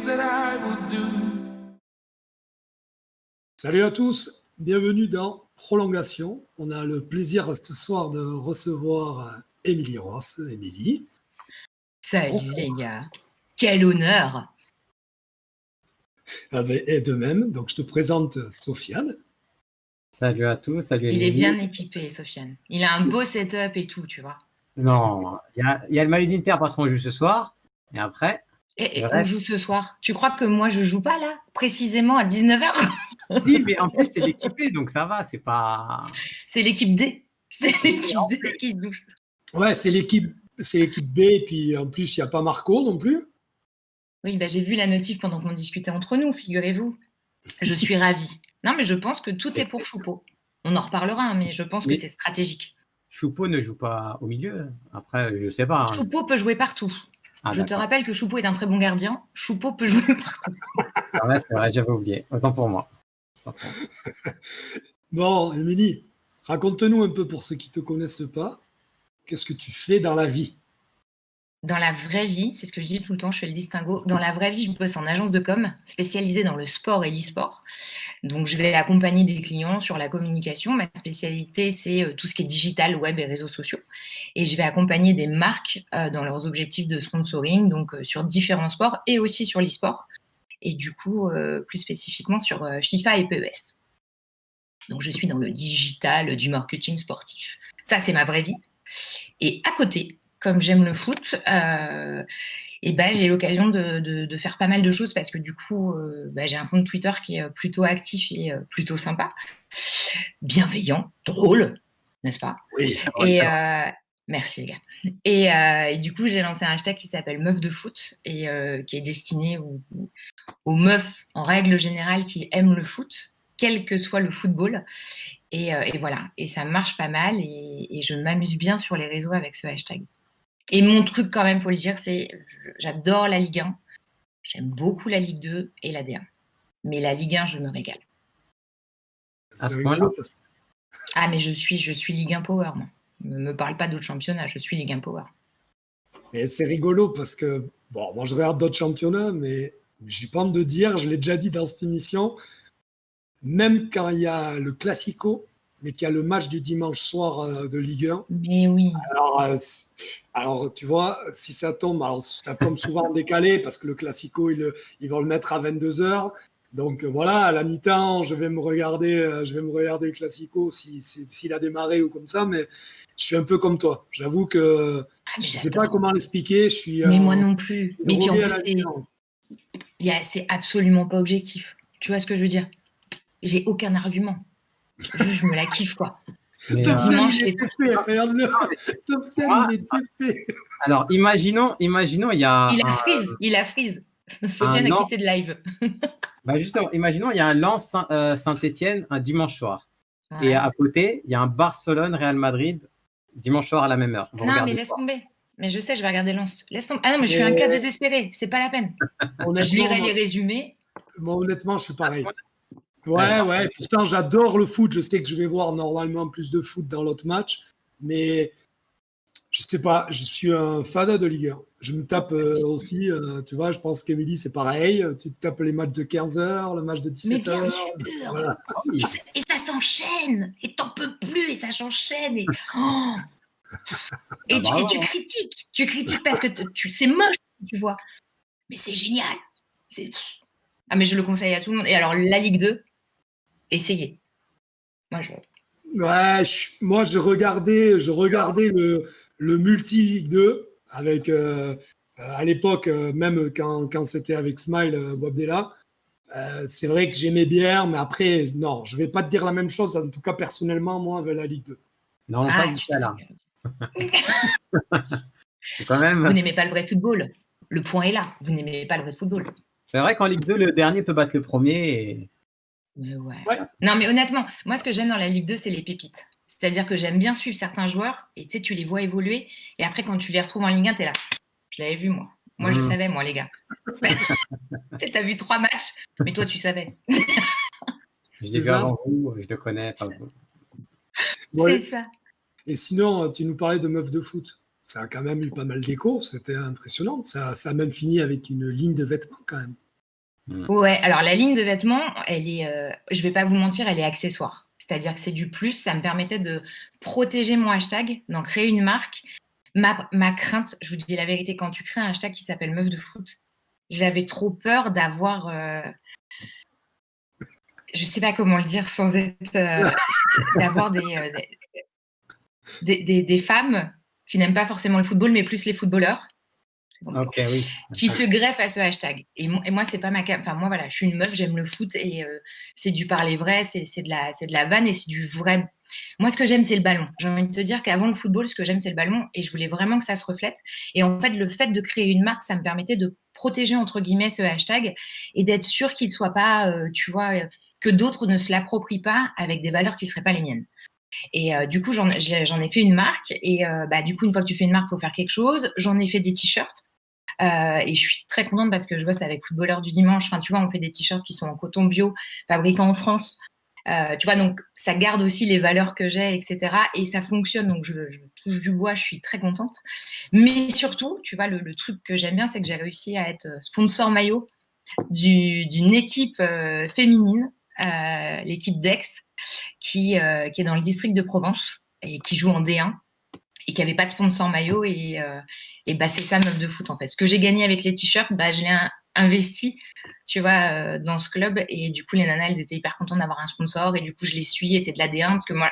things that I would do. Salut à tous, bienvenue dans Prolongation. On a le plaisir ce soir de recevoir Émilie Ross. Émilie. Salut Bonsoir. les gars, quel honneur! Et de même, donc je te présente Sofiane. Salut à tous, salut Il Émilie. est bien équipé, Sofiane. Il a un beau setup et tout, tu vois. Non, il y a le maillot d'Inter parce qu'on joue ce soir, et après... Et Le on reste. joue ce soir. Tu crois que moi, je joue pas là, précisément à 19h? Si, mais en plus, c'est l'équipé, donc ça va, c'est pas... C'est l'équipe D. C'est l'équipe D qui joue. Ouais, c'est l'équipe B, et puis en plus, il n'y a pas Marco non plus. Oui, bah, j'ai vu la notif pendant qu'on discutait entre nous, figurez-vous. Je suis ravie. Non, mais je pense que tout est pour Choupeau. On en reparlera, hein, mais je pense que Oui. c'est stratégique. Choupeau ne joue pas au milieu. Après, je sais pas. Hein. Choupeau peut jouer partout. Ah, Je te d'accord. rappelle que Choupeau est un très bon gardien. Choupeau peut jouer partout. Ah ouais, c'est vrai, j'avais oublié. Autant pour moi. Autant pour moi. Bon, Émilie, raconte-nous un peu pour ceux qui ne te connaissent pas, qu'est-ce que tu fais dans la vie? Dans la vraie vie, c'est ce que je dis tout le temps, je fais le distinguo. Dans la vraie vie, je bosse en agence de com spécialisée dans le sport et l'e-sport. Donc, je vais accompagner des clients sur la communication. Ma spécialité, c'est tout ce qui est digital, web et réseaux sociaux. Et je vais accompagner des marques dans leurs objectifs de sponsoring, donc sur différents sports et aussi sur l'e-sport. Et du coup, plus spécifiquement sur FIFA et PES. Donc, je suis dans le digital, du marketing sportif. Ça, c'est ma vraie vie. Et à côté, comme j'aime le foot, et ben, j'ai l'occasion de faire pas mal de choses parce que du coup, j'ai un compte Twitter qui est plutôt actif et plutôt sympa, bienveillant, drôle, n'est-ce pas? Oui. Et merci les gars. Et du coup, j'ai lancé un hashtag qui s'appelle Meuf de foot et qui est destiné aux meufs en règle générale qui aiment le foot, quel que soit le football. Et voilà, et ça marche pas mal et je m'amuse bien sur les réseaux avec ce hashtag. Et mon truc quand même, faut le dire, c'est j'adore la Ligue 1, j'aime beaucoup la Ligue 2 et la D1. Mais la Ligue 1, je me régale. À C'est ce rigolo point-là. parce- Ah, mais je suis Ligue 1 Power, moi. Ne me parle pas d'autres championnats, je suis Ligue 1 Power. Et c'est rigolo parce que, bon, moi je regarde d'autres championnats, mais j'ai pas honte de dire, je l'ai déjà dit dans cette émission, même quand il y a le Classico, mais qu'il y a le match du dimanche soir de Ligue 1, Mais oui. alors, tu vois, si ça tombe, alors ça tombe souvent en décalé parce que le Classico, ils vont le mettre à 22h. Donc voilà, à la mi-temps, je vais me regarder le Classico s'il a démarré ou comme ça, mais je suis un peu comme toi. J'avoue que Ah, mais je ne sais j'adore. pas comment l'expliquer. Je suis Mais moi non plus. Mais puis en drogué à plus, la mi-temps. c'est absolument pas objectif. Tu vois ce que je veux dire? J'ai aucun argument. Juste, je me la kiffe, quoi. Mais, Sofiane, dimanche, il est c'est- défait, regarde-le. Sofiane, il est défait. alors, imaginons, il y a Il a freeze. Sofiane a non. quitté de live. bah justement, imaginons, il y a un Lens Saint-Étienne un dimanche soir. Ouais. Et à côté, il y a un Barcelone-Real Madrid dimanche soir à la même heure. Vous Non, mais regardez laisse quoi? tomber. Mais je sais, je vais regarder Lens. Laisse tomber. Ah non, mais je suis un cas désespéré. C'est pas la peine. Je lirai les résumés. Moi, honnêtement, je suis pareil. Ouais. Ouais. Pourtant, j'adore le foot. Je sais que je vais voir normalement plus de foot dans l'autre match. Mais je sais pas, je suis un fan de Ligue 1. Je me tape aussi, tu vois, je pense qu'Emilie, c'est pareil. Tu te tapes les matchs de 15h, le match de 17h. Mais bien sûr. Voilà. Et ça s'enchaîne. Et t'en peux plus. Et ça s'enchaîne. Et, oh. Et tu critiques. Tu critiques parce que c'est moche, tu vois. Mais c'est génial. Ah, mais je le conseille à tout le monde. Et alors, la Ligue 2, essayez. Moi, je regardais le multi-Ligue 2 avec, à l'époque, même quand c'était avec Smile, Boabdella. C'est vrai que j'aimais bien, mais après, non, je ne vais pas te dire la même chose, en tout cas personnellement, moi, avec la Ligue 2. Non, pas du tout là. Quand même. Vous n'aimez pas le vrai football. Le point est là. Vous n'aimez pas le vrai football. C'est vrai qu'en Ligue 2, le dernier peut battre le premier. Et... Mais ouais. Ouais. Non, mais honnêtement, moi, ce que j'aime dans la Ligue 2, c'est les pépites. C'est-à-dire que j'aime bien suivre certains joueurs et tu sais, tu les vois évoluer. Et après, quand tu les retrouves en Ligue 1, tu es là. Je l'avais vu, moi. Moi, je savais, moi, les gars. Tu as vu 3 matchs, mais toi, tu savais. Je l'ai vu avant vous, je le connais, pas vous. C'est ça. Et sinon, tu nous parlais de meufs de foot. Ça a quand même eu pas mal d'écho, c'était impressionnant. Ça a même fini avec une ligne de vêtements quand même. Ouais, alors la ligne de vêtements, elle est, je vais pas vous mentir, elle est accessoire. C'est-à-dire que c'est du plus, ça me permettait de protéger mon hashtag, d'en créer une marque. Ma crainte, je vous dis la vérité, quand tu crées un hashtag qui s'appelle Meuf de foot, j'avais trop peur d'avoir, je sais pas comment le dire sans être, d'avoir des femmes qui n'aiment pas forcément le football, mais plus les footballeurs. Ok, oui. Qui se greffe à ce hashtag. Et moi, c'est pas ma enfin, moi, voilà, je suis une meuf, j'aime le foot et c'est du parler vrai, c'est de la vanne et c'est du vrai. Moi, ce que j'aime, c'est le ballon. J'ai envie de te dire qu'avant le football, ce que j'aime, c'est le ballon et je voulais vraiment que ça se reflète. Et en fait, le fait de créer une marque, ça me permettait de protéger, entre guillemets, ce hashtag et d'être sûr qu'il ne soit pas, tu vois, que d'autres ne se l'approprient pas avec des valeurs qui ne seraient pas les miennes. Et du coup, j'en ai fait une marque. Et du coup, une fois que tu fais une marque, il faut faire quelque chose. J'en ai fait des t-shirts. Et je suis très contente parce que je bosse avec Footballeur du Dimanche. Enfin, tu vois, on fait des t-shirts qui sont en coton bio, fabriqués en France. Tu vois, donc ça garde aussi les valeurs que j'ai, etc. Et ça fonctionne, donc je touche du bois, je suis très contente. Mais surtout, tu vois, le truc que j'aime bien, c'est que j'ai réussi à être sponsor maillot d'une équipe féminine, l'équipe d'Aix, qui est dans le district de Provence et qui joue en D1 et qui n'avait pas de sponsor maillot. Et c'est ça, Meuf de foot, en fait. Ce que j'ai gagné avec les t-shirts, je l'ai investi, tu vois, dans ce club. Et du coup, les nanas, elles étaient hyper contentes d'avoir un sponsor. Et du coup, je les suis et c'est de la D1. Parce que moi,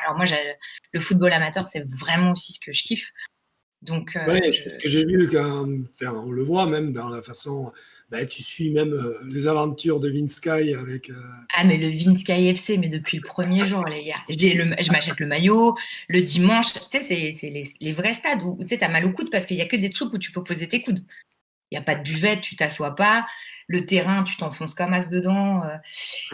le football amateur, c'est vraiment aussi ce que je kiffe. Donc, oui, c'est ce que j'ai vu on le voit même dans la façon. Tu suis même les aventures de Vinsky avec. Ah, mais le Vinsky FC, mais depuis le premier jour, les gars. Je m'achète le maillot le dimanche. Tu sais, c'est les vrais stades où tu sais, t'as mal au coude parce qu'il n'y a que des trucs où tu peux poser tes coudes. Il n'y a pas de buvette, tu t'assois pas. Le terrain, tu t'enfonces comme as dedans.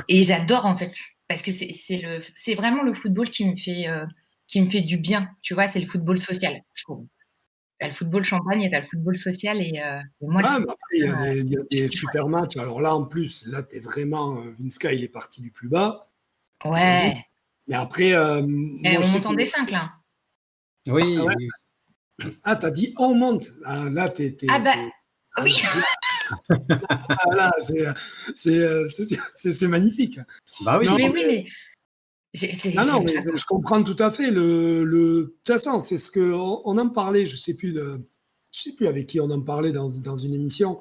Et j'adore, en fait. Parce que c'est vraiment le football qui me fait du bien. Tu vois, c'est le football social, je trouve. T'as le football champagne et t'as le football social. Et moi, Ouais, mais après, il y a des super matchs. Alors là, en plus, là, tu es vraiment. Vinsky, il est parti du plus bas. ouais. Mais après. Moi, On monte en D5, là. Oui, Ah ouais. oui. Ah, t'as dit on monte. Ah, là, Oui. Là, c'est magnifique. Bah oui. Non, mais non, mais je comprends tout à fait. De toute façon, c'est ce que on en parlait. Je sais plus avec qui on en parlait dans une émission.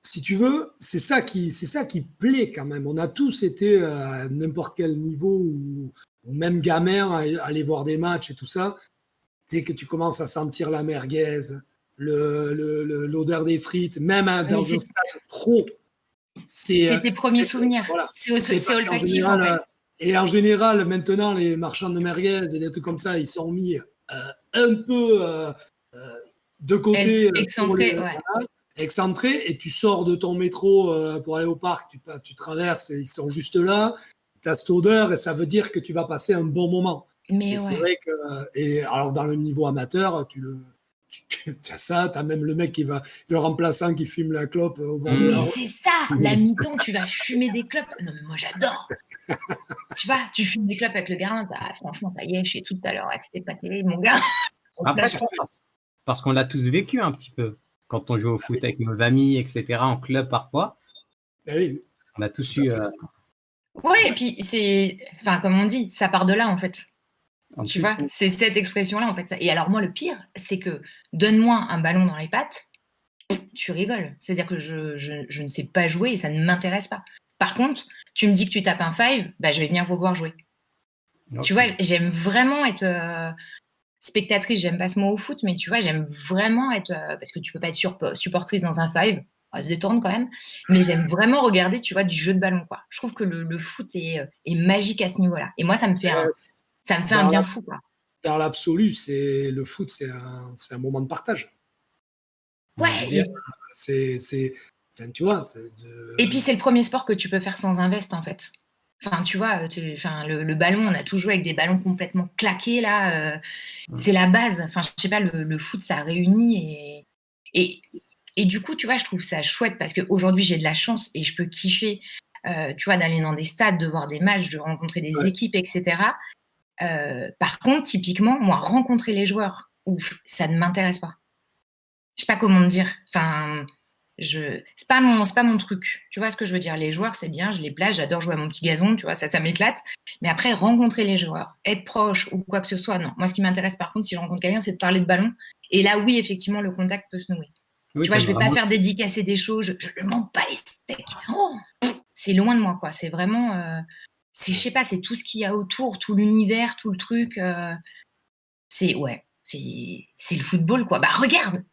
Si tu veux, c'est ça qui plaît quand même. On a tous été à n'importe quel niveau ou même gamin à aller voir des matchs et tout ça. Tu sais que tu commences à sentir la merguez, l'odeur des frites, même dans un stade pro. C'est tes premiers souvenirs. Voilà. C'est olfactif, en fait. Et en général, maintenant, les marchands de merguez et des trucs comme ça, ils sont mis un peu de côté, excentrés, et tu sors de ton métro pour aller au parc, tu traverses, ils sont juste là, tu as cette odeur et ça veut dire que tu vas passer un bon moment. Mais c'est vrai que, et alors dans le niveau amateur, tu as ça, tu as même le mec le remplaçant qui fume la clope au bord de la route. Mais c'est ça, la mi-temps, tu vas fumer des clopes. Non, mais moi j'adore. Tu vois, tu fumes des clopes avec le gardien, franchement, t'as yéché tout à l'heure, c'était pas terrible, mon gars. Après, parce qu'on l'a tous vécu un petit peu. Quand on joue au foot avec nos amis, etc., en club parfois. Oui. On a tous eu. Oui, et puis comme on dit, ça part de là en fait. Tu vois, c'est cette expression-là en fait. Et alors moi, le pire, c'est que donne-moi un ballon dans les pattes, tu rigoles. C'est-à-dire que je ne sais pas jouer et ça ne m'intéresse pas. Par contre, tu me dis que tu tapes un five, je vais venir vous voir jouer. Okay. Tu vois, j'aime vraiment être spectatrice, j'aime pas ce mot au foot, mais tu vois, j'aime vraiment être, parce que tu peux pas être supportrice dans un five, on va se détendre quand même, mais j'aime vraiment regarder, tu vois, du jeu de ballon, quoi. Je trouve que le foot est magique à ce niveau-là. Et moi, ça me fait un bien fou, quoi. Dans l'absolu, le foot, c'est un moment de partage. Ouais. Tu vois. Et puis, c'est le premier sport que tu peux faire sans invest, en fait. Enfin, tu vois, le ballon, on a tout joué avec des ballons complètement claqués, là. C'est la base. Enfin, je sais pas, le foot, ça réunit. Et du coup, tu vois, je trouve ça chouette parce qu'aujourd'hui, j'ai de la chance et je peux kiffer, tu vois, d'aller dans des stades, de voir des matchs, de rencontrer des équipes, etc. Par contre, typiquement, moi, rencontrer les joueurs, ça ne m'intéresse pas. Je sais pas comment te dire. Enfin, C'est pas mon truc. Tu vois ce que je veux dire? Les joueurs, c'est bien, je les place, j'adore jouer à mon petit gazon, tu vois, ça m'éclate. Mais après, rencontrer les joueurs, être proche ou quoi que ce soit, non. Moi, ce qui m'intéresse par contre, si je rencontre quelqu'un, c'est de parler de ballon. Et là, oui, effectivement, le contact peut se nouer. Oui, Tu vois, je vais pas vraiment- faire dédicacer des choses, je ne monte pas les steaks. Oh, c'est loin de moi, quoi. C'est vraiment, je sais pas, c'est tout ce qu'il y a autour, tout l'univers, tout le truc. C'est le football, quoi. Bah regarde.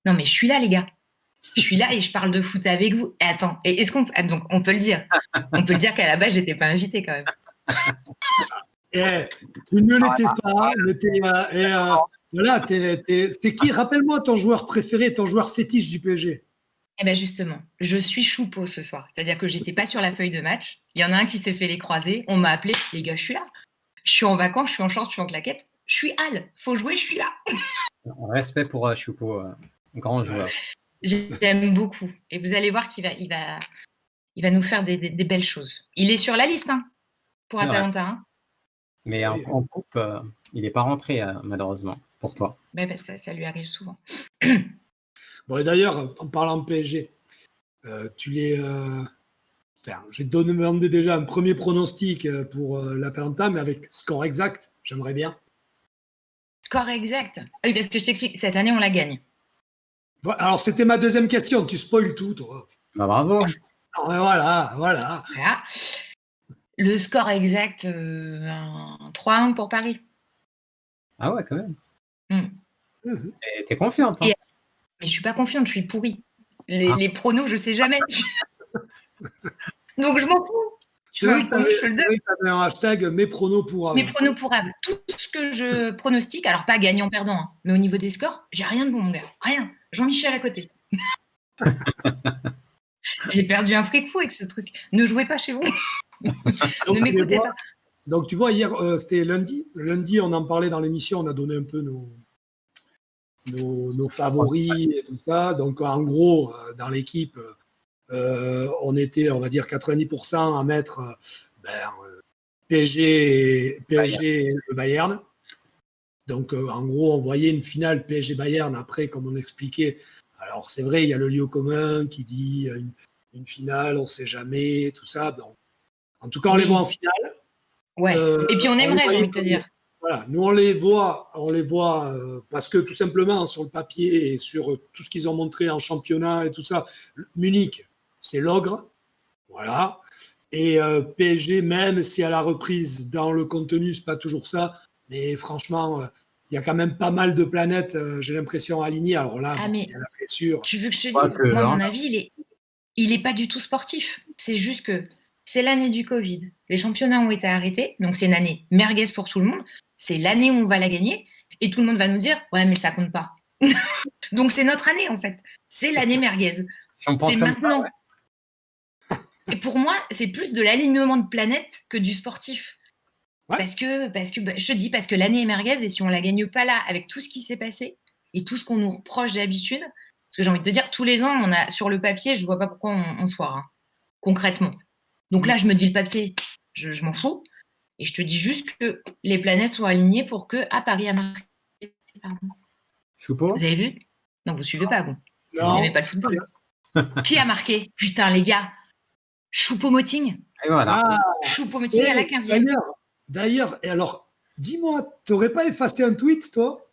Non, mais je suis là, les gars. Je suis là et je parle de foot avec vous. Et attends, est-ce qu'on donc on peut le dire. On peut le dire qu'à la base, j'étais pas invitée quand même. Tu ne l'étais pas, mais voilà, c'est qui? Rappelle-moi ton joueur préféré, ton joueur fétiche du PSG. Eh ben justement, je suis choupeau ce soir. C'est-à-dire que j'étais pas sur la feuille de match. Il y en a un qui s'est fait les croisés. On m'a appelé. Les gars, je suis là. Je suis en vacances, je suis en short, je suis en claquette. Je suis Al. Faut jouer, je suis là. Respect pour Choupo, grand joueur. J'aime beaucoup. Et vous allez voir qu'il va nous faire des belles choses. Il est sur la liste pour C'est vrai. Atalanta. Mais en coupe, il n'est pas rentré, malheureusement, pour toi. Ben, ça lui arrive souvent. Bon, et d'ailleurs, en parlant de PSG, je vais te demander déjà un premier pronostic pour l'Atalanta, mais avec score exact, j'aimerais bien. Score exact. Oui, parce que je t'explique, cette année, on la gagne. Alors, c'était ma deuxième question. Tu spoil tout, toi. Bah, bravo. Voilà. Voilà. Le score exact, 3-1 pour Paris. Ah ouais, quand même. Mhm. Et t'es confiante, hein? Mais je suis pas confiante, je suis pourrie. Les pronos, je sais jamais. Donc, je m'en fous. C'est vrai que tu avais un hashtag mes pronos pourrables. Mes pronos pourrables. Tout ce que je pronostique, alors pas gagnant-perdant, mais au niveau des scores, j'ai rien de bon, mon gars. Rien. Jean-Michel à côté. J'ai perdu un fric fou avec ce truc. Ne jouez pas chez vous. Ne m'écoutez pas. Donc, tu vois, hier, c'était lundi. Lundi, on en parlait dans l'émission, on a donné un peu nos favoris et tout ça. Donc, en gros, dans l'équipe, on était, on va dire, 90% à mettre PSG et le Bayern. Donc, en gros, on voyait une finale PSG-Bayern. Après, comme on expliquait, alors c'est vrai, il y a le lieu commun qui dit une finale, on ne sait jamais, tout ça. Donc, en tout cas, on les voit en finale. Ouais. Et puis on aimerait, j'ai envie de te dire. Voilà, nous on les voit parce que tout simplement sur le papier et sur tout ce qu'ils ont montré en championnat et tout ça, Munich, c'est l'ogre, voilà. Et PSG, même si à la reprise dans le contenu, c'est pas toujours ça, mais franchement, il y a quand même pas mal de planètes, j'ai l'impression alignées. Alors là, il y a la blessure. Tu veux que je te dise, moi, à mon avis, il est pas du tout sportif. C'est juste que c'est l'année du Covid. Les championnats ont été arrêtés, donc c'est une année merguez pour tout le monde. C'est l'année où on va la gagner et tout le monde va nous dire ouais, mais ça compte pas. Donc c'est notre année en fait. C'est l'année merguez. Si on pense c'est maintenant. Ça, ouais. Et pour moi, c'est plus de l'alignement de planètes que du sportif. Ouais. Parce que je te dis parce que l'année est merguez et si on la gagne pas là avec tout ce qui s'est passé et tout ce qu'on nous reproche d'habitude, parce que j'ai envie de te dire tous les ans on a sur le papier, je vois pas pourquoi on se foire concrètement. Donc là, je me dis le papier, je m'en fous. Et je te dis juste que les planètes sont alignées pour que Paris a marqué. Choupo ? Vous avez vu ? Non, vous ne suivez pas, vous. Non. Vous n'aimez pas le football. Qui a marqué ? Putain, les gars. Choupo-Moting. Et voilà. Choupo-Moting à la 15e. D'ailleurs, et alors, dis-moi, tu n'aurais pas effacé un tweet, toi ?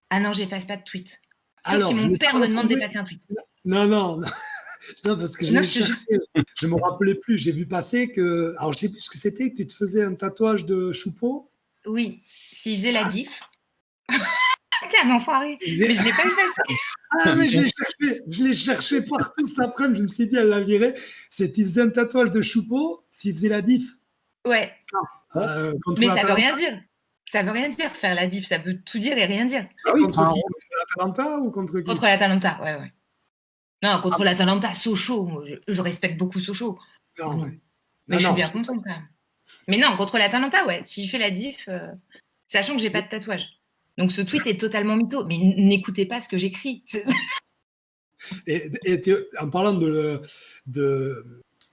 Ah non, j'efface pas de tweet. Sauf alors, si mon père me demande d'effacer un tweet. Non, parce que je me rappelais plus. J'ai vu passer que. Alors, je sais plus ce que c'était, que tu te faisais un tatouage de Choupo. Oui, s'il faisait la diff. T'es un enfoiré. Mais je ne l'ai pas effacé. Ah, mais je l'ai cherché partout cet après-midi. Je me suis dit, elle l'a viré. C'est qu'il faisait un tatouage de Choupo s'il faisait la diff. Ouais. Mais ça veut rien dire. Ça veut rien dire, faire la diff. Ça peut tout dire et rien dire. Ah oui, contre qui ? Contre l'Atalanta ou contre qui ? Contre l'Atalanta, ouais. Non, contre l'Atalanta, Sochaux. Je respecte beaucoup Sochaux. Non, mais je suis bien contente quand même. Mais non, contre l'Atalanta, ouais. S'il fait la diff, sachant que j'ai pas de tatouage. Donc ce tweet est totalement mytho. Mais n'écoutez pas ce que j'écris. Et en parlant de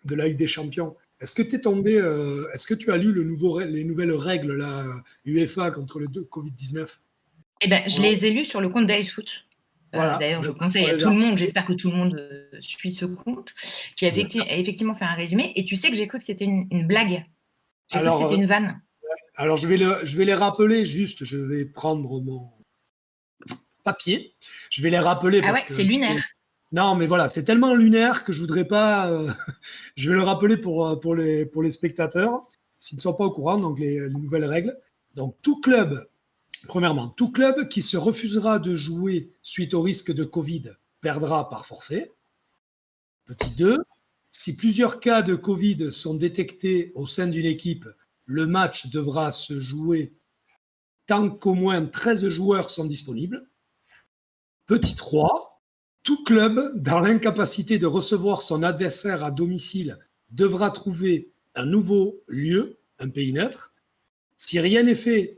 la Ligue des Champions, est-ce que tu es tombé, est-ce que tu as lu les nouvelles règles là, UEFA contre le Covid-19 ? Eh ben, je les ai lues sur le compte d'Icefoot. Voilà. D'ailleurs, je Donc, conseille à pour les tout le monde, j'espère que tout le monde suit ce compte, qui a effectivement fait un résumé. Et tu sais que j'ai cru que c'était une blague. J'ai cru que Alors, c'était une vanne. alors je vais les rappeler juste. Je vais prendre mon papier. Je vais les rappeler Ah parce ouais, que c'est lunaire. non, mais voilà, c'est tellement lunaire que je voudrais pas. Je vais le rappeler pour les spectateurs s'ils ne sont pas au courant. Donc les nouvelles règles. Donc premièrement, tout club qui se refusera de jouer suite au risque de Covid perdra par forfait. Petit 2, si plusieurs cas de Covid sont détectés au sein d'une équipe, le match devra se jouer tant qu'au moins 13 joueurs sont disponibles. Petit 3, tout club dans l'incapacité de recevoir son adversaire à domicile devra trouver un nouveau lieu, un pays neutre. Si rien n'est fait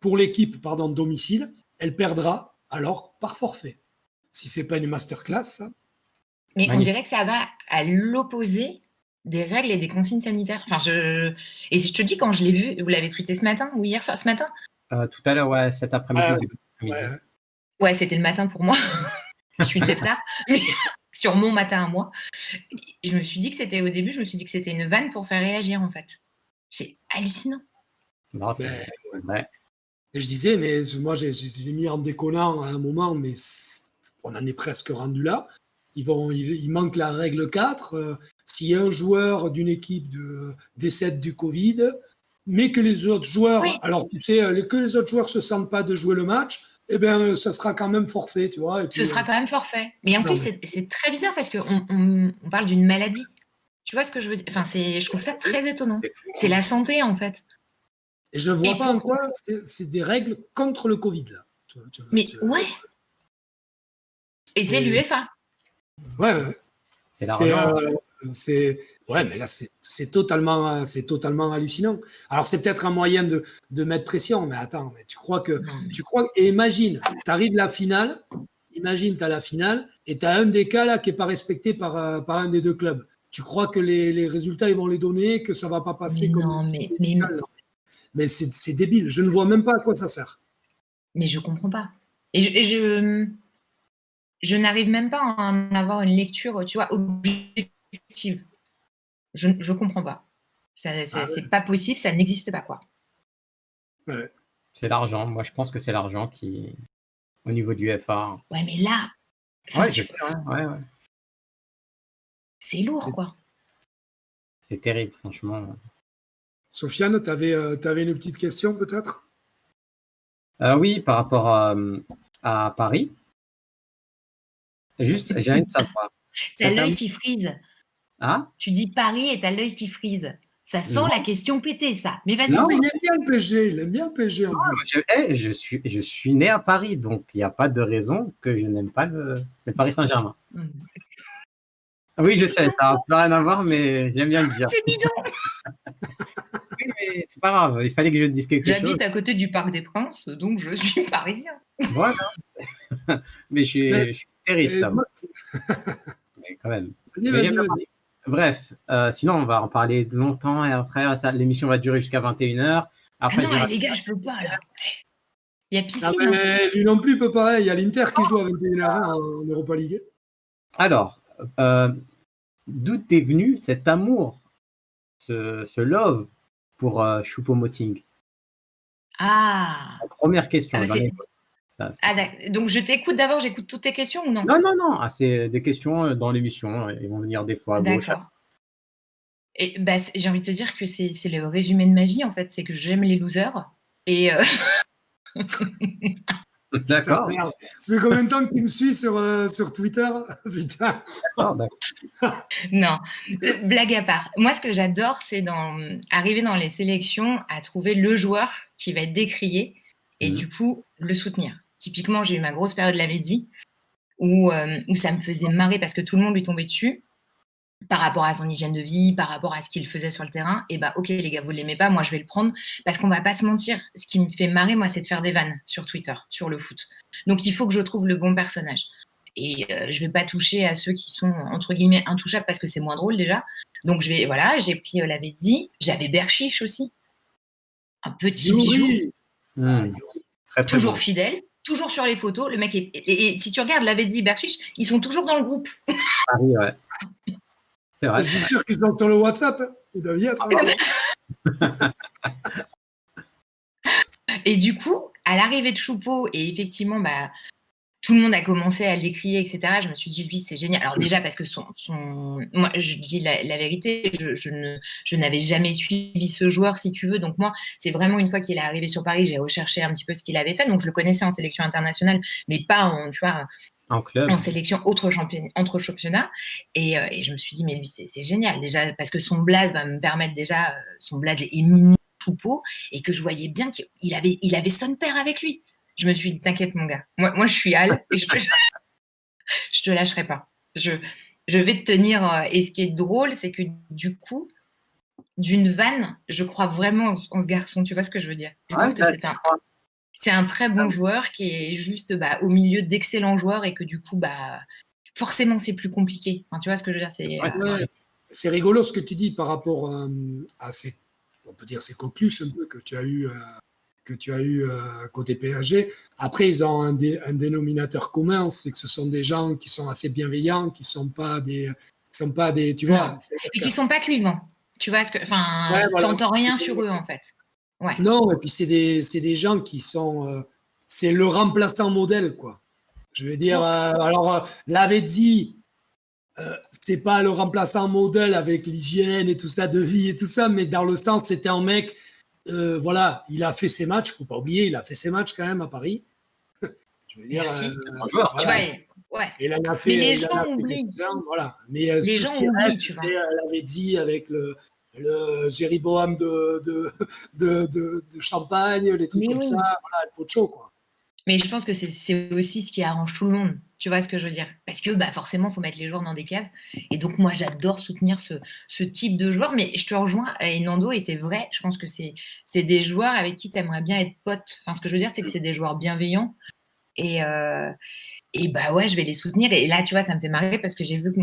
pour l'équipe domicile, elle perdra alors par forfait. Si c'est pas une masterclass, ça. Mais on Magnifique. dirait que ça va à l'opposé des règles et des consignes sanitaires. Enfin, et je te dis, quand je l'ai vu, vous l'avez tweeté ce matin ou hier soir, ce matin? Tout à l'heure, ouais, cet après-midi. début d'après-midi. Ouais. Ouais, c'était le matin pour moi. Je suis tard, mais sur mon matin à moi. Et je me suis dit que c'était au début, je me suis dit que c'était une vanne pour faire réagir en fait. C'est hallucinant. Non, c'est vrai. Et je disais, mais moi j'ai mis en déconnant à un moment, mais on en est presque rendu là. Il manque la règle 4. Si un joueur d'une équipe décède du Covid, mais que les autres joueurs, Oui. alors tu sais, que les autres joueurs se sentent pas de jouer le match, eh bien, ça sera quand même forfait, tu vois. Et puis, Ce sera quand même forfait. Mais en non, plus, c'est très bizarre parce qu'on parle d'une maladie. Tu vois ce que je veux dire? Enfin, je trouve ça très étonnant. C'est fou, C'est la santé en fait. et je vois Et pas en quoi c'est des règles contre le Covid là. Mais ouais. Et c'est c'est- l'UEFA. Ouais. C'est C'est, l'argent. ouais, mais là, c'est totalement hallucinant. Alors, c'est peut-être un moyen de mettre pression, mais attends, mais et imagine, tu arrives la finale, imagine, tu as la finale, et tu as un des cas là qui n'est pas respecté par un des deux clubs. Tu crois que les résultats, ils vont les donner, que ça va pas passer Mais comme non, une mais- médicale, non. Mais c'est débile. Je ne vois même pas à quoi ça sert. Mais je comprends pas. Et je n'arrive même pas à en avoir une lecture, tu vois, objective. Je comprends pas. C'est pas possible, ça n'existe pas, quoi. Ouais. C'est l'argent. Moi, je pense que c'est l'argent qui, au niveau du FA. Ouais, mais là, enfin, Ouais, je sais, ouais. c'est lourd, quoi. C'est terrible, franchement. Sofiane, tu avais une petite question peut-être? Oui, par rapport à Paris. Juste, j'ai envie de savoir. T'as Cette l'œil année- qui frise. Ah Tu dis Paris et t'as l'œil qui frise. Ça sent Non. la question pétée, ça. Mais vas-y. Non, il aime bien le PSG. Il aime bien le PSG en plus. je suis né à Paris, donc il n'y a pas de raison que je n'aime pas le Paris Saint-Germain. Mmh. Oui, je sais, ça n'a plus rien à voir, mais j'aime bien le dire. C'est bidon. Oui, mais c'est pas grave, il fallait que je dise quelque chose. J'habite à côté du Parc des Princes, donc je suis parisien. Voilà. Mais je suis périste, Et là. toi, Mais quand même. vas-y, Mais j'aime vas-y. bien. Bref, sinon on va en parler longtemps et après l'émission va durer jusqu'à 21h. Ah Après, non, les gars, je peux pas, là. Il y a piscine. Ah, mais lui non plus peut pas. Il y a l'Inter qui joue à 21h en Europa League. Alors, d'où est venu cet amour, ce love pour Choupo-Moting? Ah. La première question. Ah, bah, donc je t'écoute d'abord, j'écoute toutes tes questions ou non? Non. Ah, c'est des questions dans l'émission. Ils vont venir des fois à gauche. D'accord. Et bah, j'ai envie de te dire que c'est le résumé de ma vie, en fait. C'est que j'aime les losers. Et D'accord. Merde. Ça fait combien de temps que tu me suis sur Twitter? Putain. D'accord. non, blague à part. Moi, ce que j'adore, c'est arriver dans les sélections à trouver le joueur qui va être décrié et du coup, le soutenir. Typiquement, j'ai eu ma grosse période Lavezzi où ça me faisait marrer parce que tout le monde lui tombait dessus par rapport à son hygiène de vie, par rapport à ce qu'il faisait sur le terrain. Et bah, ok, les gars, vous ne l'aimez pas, moi, je vais le prendre parce qu'on va pas se mentir. Ce qui me fait marrer, moi, c'est de faire des vannes sur Twitter, sur le foot. Donc, il faut que je trouve le bon personnage. Et je vais pas toucher à ceux qui sont, entre guillemets, intouchables parce que c'est moins drôle déjà. Donc, j'ai pris Lavezzi. J'avais Berchiche aussi. Un petit bijou. Yuri. Très, très Toujours bon. fidèle. toujours sur les photos. Le mec et si tu regardes Lavezzi et Berchiche, ils sont toujours dans le groupe. Paris, ouais. C'est vrai. Je suis sûr qu'ils sont sur le WhatsApp. Hein. Ils doivent y être. Et du coup, à l'arrivée de Choupeau, et effectivement, tout le monde a commencé à l'écrire, etc. Je me suis dit, lui, c'est génial. Alors déjà, parce que moi, je dis la vérité, je n'avais jamais suivi ce joueur, si tu veux. Donc moi, c'est vraiment une fois qu'il est arrivé sur Paris, j'ai recherché un petit peu ce qu'il avait fait. Donc je le connaissais en sélection internationale, mais pas en club, en sélection entre championnats. Et je me suis dit, mais lui, c'est génial. Déjà, parce que son blaze va me permettre déjà, son blaze est mignon, Choupeau, et que je voyais bien qu'il avait son père avec lui. Je me suis dit, t'inquiète, mon gars. Moi, je suis Al et je te lâcherai pas. Je vais te tenir. Et ce qui est drôle, c'est que du coup, d'une vanne, je crois vraiment en ce garçon. Tu vois ce que je veux dire? Je pense que c'est un très bon joueur qui est juste au milieu d'excellents joueurs et que du coup, forcément, c'est plus compliqué. Enfin, tu vois ce que je veux dire? C'est rigolo ce que tu dis par rapport à ces, on peut dire, ces coqueluches un peu que tu as eu côté PSG. Après, ils ont un dénominateur commun, c'est que ce sont des gens qui sont assez bienveillants, qui sont pas des, tu vois. Et qui sont pas clivants. Tu vois t'entends rien sur eux en fait. Ouais. Non, et puis c'est des gens qui sont, c'est le remplaçant modèle, quoi. Je veux dire, Lavezzi, c'est pas le remplaçant modèle avec l'hygiène et tout ça, de vie et tout ça, mais dans le sens, c'était un mec. Voilà, il a fait ses matchs, faut pas oublier, il a fait ses matchs quand même à Paris. Je veux dire, voilà. Tu vois, ouais. Et là, mais les gens oublient. Voilà. Mais les tout gens ce qui oublient, reste, tu vois. c'est Lavezzi avec le Jerry Boham de Champagne, les trucs comme ça, voilà, le pot de chaud, quoi. Mais je pense que c'est aussi ce qui arrange tout le monde. Tu vois ce que je veux dire? Parce que forcément, il faut mettre les joueurs dans des cases. Et donc, moi, j'adore soutenir ce type de joueurs. Mais je te rejoins, Nando, et c'est vrai, je pense que c'est des joueurs avec qui tu aimerais bien être pote. Enfin, ce que je veux dire, c'est que c'est des joueurs bienveillants. Et ouais, je vais les soutenir. Et là, tu vois, ça me fait marrer parce que j'ai vu que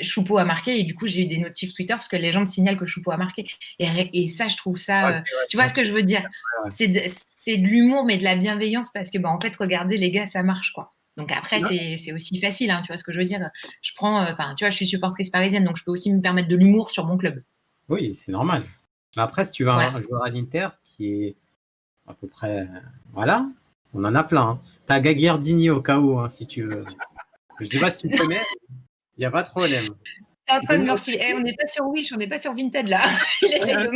Choupeau a marqué et du coup j'ai eu des notifs Twitter parce que les gens me signalent que Choupeau a marqué et ça je trouve ça tu vois ce que je veux dire, c'est de l'humour mais de la bienveillance parce que en fait regardez les gars, ça marche quoi. Donc après c'est aussi facile hein, tu vois ce que je veux dire, je prends tu vois, je suis supportrice parisienne donc je peux aussi me permettre de l'humour sur mon club. Oui, c'est normal. Mais après si tu veux un joueur à l'Inter qui est à peu près voilà, on en a plein hein. T'as Gagliardini au cas où hein, si tu veux. Je sais pas si tu connais. Il n'y a pas de problème. T'es en train de me refiler. On n'est pas sur Wish, on n'est pas sur Vinted là. Il essaye de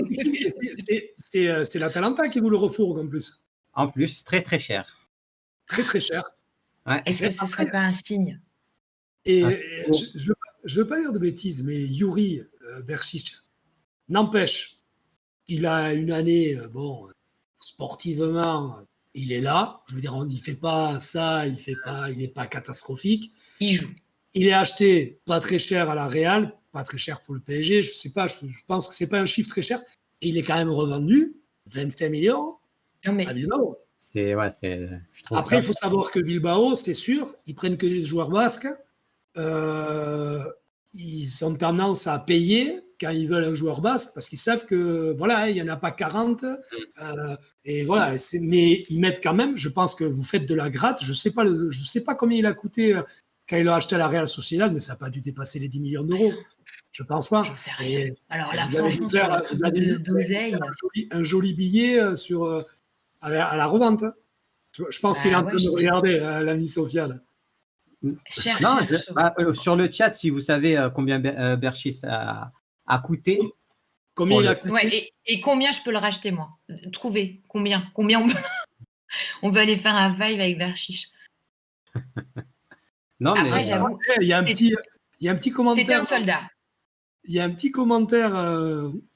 c'est l'Atalanta qui vous le refourgue en plus. En plus, très très cher. Très très cher. Ouais. Est-ce que ce ne serait pas un signe? Et je ne veux pas dire de bêtises, mais Yuri Berchiche, n'empêche, il a une année, sportivement, il est là. Je veux dire, il ne fait pas ça, il n'est pas catastrophique. Il joue. Il est acheté pas très cher à la Real, pas très cher pour le PSG. Je sais pas, je pense que c'est pas un chiffre très cher. Et il est quand même revendu 25 millions à Bilbao. Après, il faut savoir que Bilbao, c'est sûr, ils prennent que des joueurs basques. Ils ont tendance à payer quand ils veulent un joueur basque parce qu'ils savent que voilà, il n'y en a pas 40. Et voilà, mais ils mettent quand même. Je pense que vous faites de la gratte. Je sais pas combien il a coûté. Quand il l'a acheté à la Real Sociedad, mais ça n'a pas dû dépasser les 10 millions d'euros. Je ne pense pas. J'en sais rien. Alors là, vous franchement, sur la prise d'oseille. Un joli billet à la revente. Hein. Je pense qu'il est en train de regarder, l'ami Sofiane. Sur le chat, si vous savez combien Berchiche a coûté. Combien il a coûté et combien je peux le racheter, moi? Trouver combien on veut aller faire un vibe avec Berchiche. Non, après, mais j'avoue, il y a un petit commentaire. C'était un soldat. Il y a un petit commentaire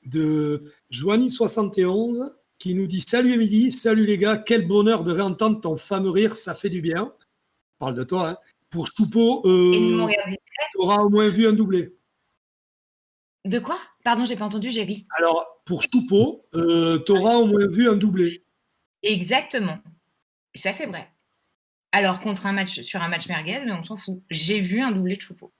de Joanie71 qui nous dit « Salut Émilie, salut les gars, quel bonheur de réentendre ton fameux rire, ça fait du bien. » Parle de toi, hein. Pour Choupeau, tu auras au moins vu un doublé. De quoi? Pardon, j'ai pas entendu, j'ai ri. Alors, pour Choupeau, tu auras au moins vu un doublé. Exactement. Ça, c'est vrai. Alors, sur un match merguez, mais on s'en fout. J'ai vu un doublé de Choupeau.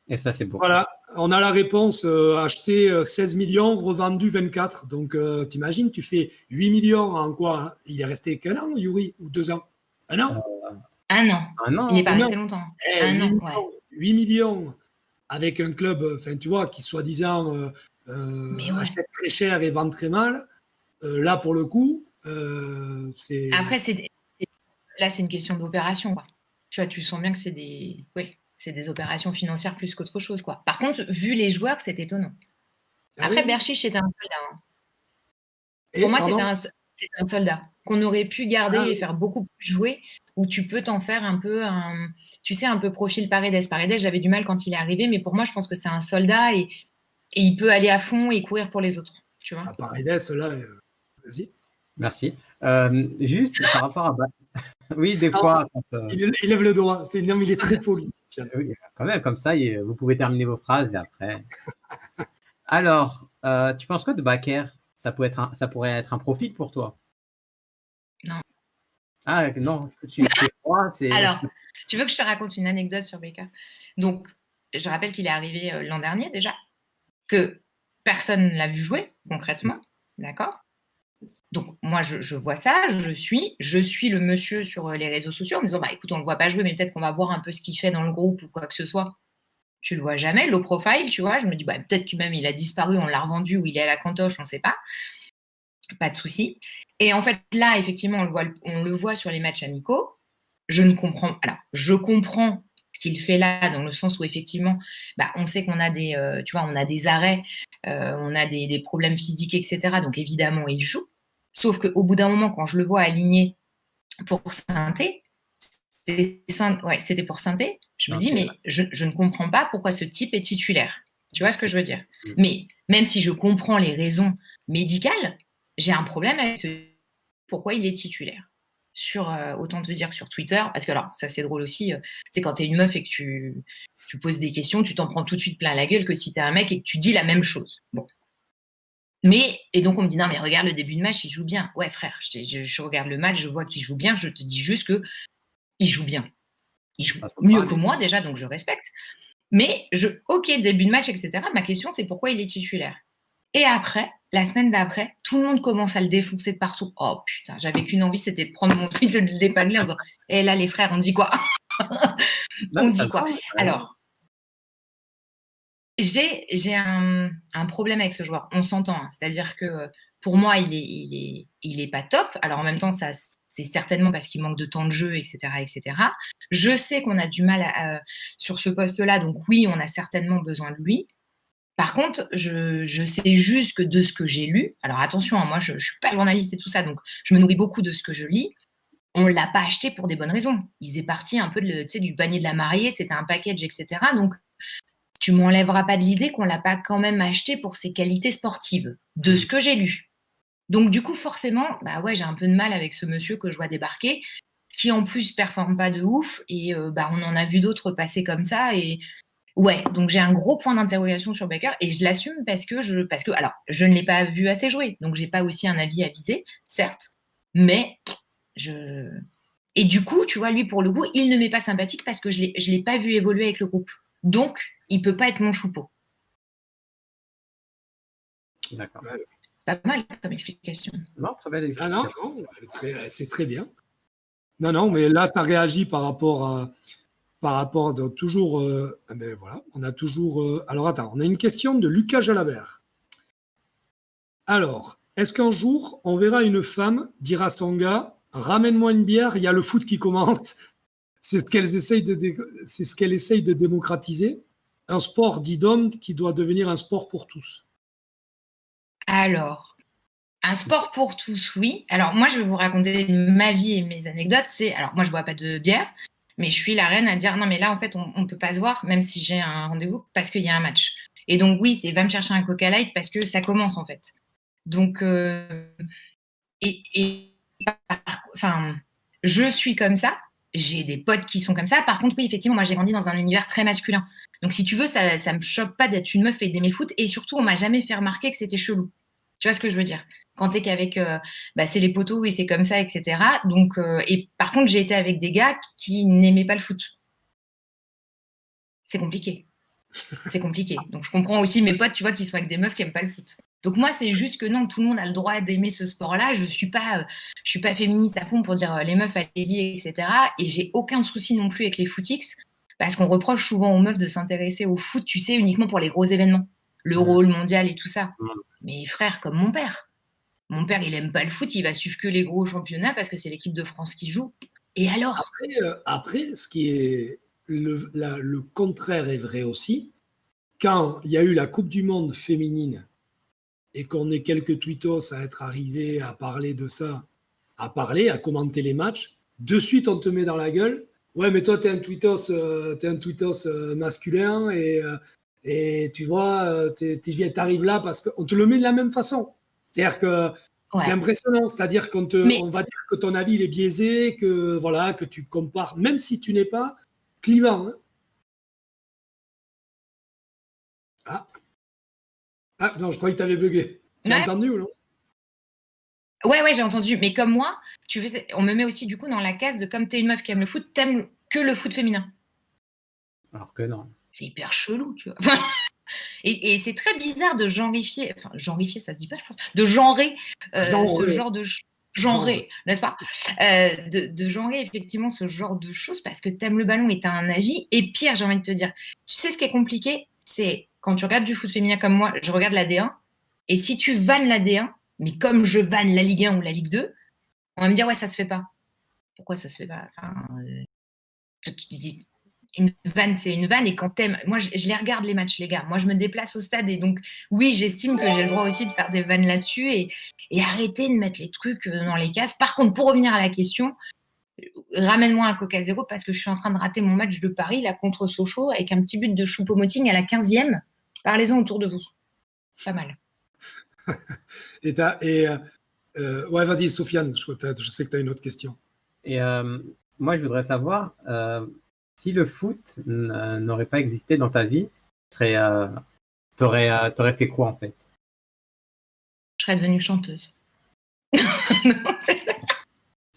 Et ça, c'est beau. Voilà, on a la réponse, acheté 16 millions, revendu 24. Donc, t'imagines, tu fais 8 millions en quoi, hein? Il est resté qu'un an, Yuri, ou 2 ans? Un an? Un an. Un an, Il n'est pas Un an. resté longtemps. Eh, Un 8 an, millions, ouais. 8 millions avec un club, enfin, tu vois, qui soi-disant Mais ouais. achète très cher et vend très mal. Là, pour le coup, c'est. Après, là, c'est une question d'opération, quoi. Tu vois, tu sens bien que c'est des opérations financières plus qu'autre chose, quoi. Par contre, vu les joueurs, c'est étonnant. Ah Après, oui. Berchiche, c'était un soldat, hein. Et, Pour moi, pardon? c'était un soldat qu'on aurait pu garder Ah et oui. faire beaucoup plus jouer, où tu peux t'en faire un peu tu sais, un peu profil Paredes. Paredes, j'avais du mal quand il est arrivé, mais pour moi, je pense que c'est un soldat et il peut aller à fond et courir pour les autres, tu vois. À Paredes, là, vas-y. Merci. Juste par rapport à... Oui, des Non, fois... Quand, il lève le doigt. Non, mais il est très poli. Tiens. oui, quand même, comme ça, vous pouvez terminer vos phrases et après... Alors, tu penses quoi de Bakker? Ça pourrait être un profit pour toi? Non. Ah non, tu crois, c'est... Alors, tu veux que je te raconte une anecdote sur Bakker? Donc, je rappelle qu'il est arrivé l'an dernier déjà, que personne ne l'a vu jouer concrètement, d'accord? Donc, moi, je vois ça, je suis le monsieur sur les réseaux sociaux en me disant, bah écoute, on ne le voit pas jouer, mais peut-être qu'on va voir un peu ce qu'il fait dans le groupe ou quoi que ce soit. Tu le vois jamais, low profile, tu vois. Je me dis, bah peut-être que même il a disparu, on l'a revendu ou il est à la cantoche, on ne sait pas. Pas de souci. Et en fait, là, effectivement, on le voit sur les matchs amicaux. Je comprends ce qu'il fait là, dans le sens où effectivement, bah, on sait qu'on a on a des arrêts, on a des problèmes physiques, etc. Donc évidemment, il joue. Sauf qu'au bout d'un moment, quand je le vois aligné pour Saint-Étienne, c'était pour Saint-Étienne, je me dis, mais je ne comprends pas pourquoi ce type est titulaire. Tu vois ce que je veux dire? Mais même si je comprends les raisons médicales, j'ai un problème avec pourquoi il est titulaire. Autant te dire que sur Twitter, parce que alors, ça c'est drôle aussi, tu sais, quand t'es une meuf et que tu poses des questions, tu t'en prends tout de suite plein la gueule que si t'es un mec et que tu dis la même chose. Bon. Et donc on me dit, non mais regarde le début de match, il joue bien. Ouais frère, je regarde le match, je vois qu'il joue bien, je te dis juste que il joue bien. Il joue mieux que moi déjà, donc je respecte. Mais ok, début de match, etc. Ma question, c'est pourquoi il est titulaire. Et après, la semaine d'après, tout le monde commence à le défoncer de partout. Oh putain, j'avais qu'une envie, c'était de prendre mon tweet, de le dépagler en disant, hé là les frères, on dit quoi? On dit quoi? Alors, j'ai un problème avec ce joueur. On s'entend, hein. C'est-à-dire que pour moi, il est pas top. Alors en même temps, ça, c'est certainement parce qu'il manque de temps de jeu, etc., etc. Je sais qu'on a du mal sur ce poste-là, donc oui, on a certainement besoin de lui. Par contre, je sais juste que de ce que j'ai lu, alors attention, hein, moi je suis pas journaliste et tout ça, donc je me nourris beaucoup de ce que je lis. On l'a pas acheté pour des bonnes raisons. Il faisait partie un peu du panier de la mariée, c'était un package, etc. Donc tu m'enlèveras pas de l'idée qu'on l'a pas quand même acheté pour ses qualités sportives, de ce que j'ai lu. Donc du coup, forcément, bah ouais, j'ai un peu de mal avec ce monsieur que je vois débarquer, qui en plus performe pas de ouf, et bah on en a vu d'autres passer comme ça, et ouais, donc j'ai un gros point d'interrogation sur Bakker, et je l'assume parce que alors je ne l'ai pas vu assez jouer, donc j'ai pas aussi un avis à viser, certes, mais et du coup, tu vois, lui pour le coup, il ne m'est pas sympathique parce que je l'ai pas vu évoluer avec le groupe. Donc, il peut pas être mon choupeau. D'accord. Pas mal comme explication. Non, très belle explication. Ah non, c'est très bien. Non, mais là, ça réagit par rapport de toujours. Ben voilà, on a toujours. Alors attends, on a une question de Lucas Jalabert. Alors, est-ce qu'un jour, on verra une femme dire à son gars, ramène-moi une bière, il y a le foot qui commence? C'est ce qu'elle essaye de démocratiser. Un sport dit d'homme qui doit devenir un sport pour tous. Alors, un sport pour tous, oui. Alors, moi, je vais vous raconter ma vie et mes anecdotes. Alors, moi, je ne bois pas de bière, mais je suis la reine à dire, non, mais là, en fait, on ne peut pas se voir, même si j'ai un rendez-vous, parce qu'il y a un match. Et donc, oui, c'est va me chercher un Coca Light parce que ça commence, en fait. Donc, enfin, je suis comme ça. J'ai des potes qui sont comme ça. Par contre, oui, effectivement, moi, j'ai grandi dans un univers très masculin. Donc, si tu veux, ça me choque pas d'être une meuf et d'aimer le foot. Et surtout, on m'a jamais fait remarquer que c'était chelou. Tu vois ce que je veux dire? Quand t'es qu'avec, c'est les potos et c'est comme ça, etc. Donc, et par contre, j'ai été avec des gars qui n'aimaient pas le foot. C'est compliqué. C'est compliqué. Donc, je comprends aussi mes potes, tu vois, qui sont avec des meufs qui n'aiment pas le foot. Donc, moi, c'est juste que non, tout le monde a le droit d'aimer ce sport-là. Je suis pas féministe à fond pour dire les meufs, allez-y, etc. Et j'ai aucun souci non plus avec les footix, parce qu'on reproche souvent aux meufs de s'intéresser au foot, tu sais, uniquement pour les gros événements. L'Euro, le mondial et tout ça. Mais frère, comme mon père. Mon père, il aime pas le foot, il va suivre que les gros championnats parce que c'est l'équipe de France qui joue. Et alors? Après, ce qui est le contraire est vrai aussi. Quand il y a eu la Coupe du Monde féminine et qu'on est quelques tweetos à être arrivés à parler de ça, à commenter les matchs, de suite on te met dans la gueule. Ouais, mais toi, t'es un tweetos masculin et tu vois, t'arrives là parce qu'on te le met de la même façon. C'est-à-dire que c'est impressionnant. C'est-à-dire on va dire que ton avis il est biaisé, que voilà, que tu compares, même si tu n'es pas clivant. Hein. Ah non, je croyais que tu avais bugué. Tu as entendu ou non? Ouais, j'ai entendu. Mais comme moi, on me met aussi du coup dans la case de comme t'es une meuf qui aime le foot, t'aimes que le foot féminin. Alors que non. C'est hyper chelou, tu vois. Et c'est très bizarre de genrifier, ça se dit pas, je pense, de genrer ce genre de genrer, n'est-ce pas, de genrer effectivement ce genre de choses parce que t'aimes le ballon et t'as un avis. Et pire, j'ai envie de te dire, tu sais ce qui est compliqué, c'est quand tu regardes du foot féminin comme moi, je regarde la D1, et si tu vannes la D1, mais comme je vanne la Ligue 1 ou la Ligue 2, on va me dire ouais, ça se fait pas. Pourquoi ça se fait pas? Une vanne, c'est une vanne, et quand t'aimes, moi je les regarde les matchs, les gars, moi je me déplace au stade, et donc oui, j'estime que j'ai le droit aussi de faire des vannes là-dessus, et arrêter de mettre les trucs dans les cases. Par contre, pour revenir à la question, ramène-moi un Coca Zéro parce que je suis en train de rater mon match de Paris là contre Sochaux avec un petit but de Choupo-Moting à la 15e. Parlez-en autour de vous. Pas mal. Ouais, vas-y, Sofiane, je sais que tu as une autre question. Et moi, je voudrais savoir, si le foot n'aurait pas existé dans ta vie, t'aurais fait quoi en fait? Je serais devenue chanteuse.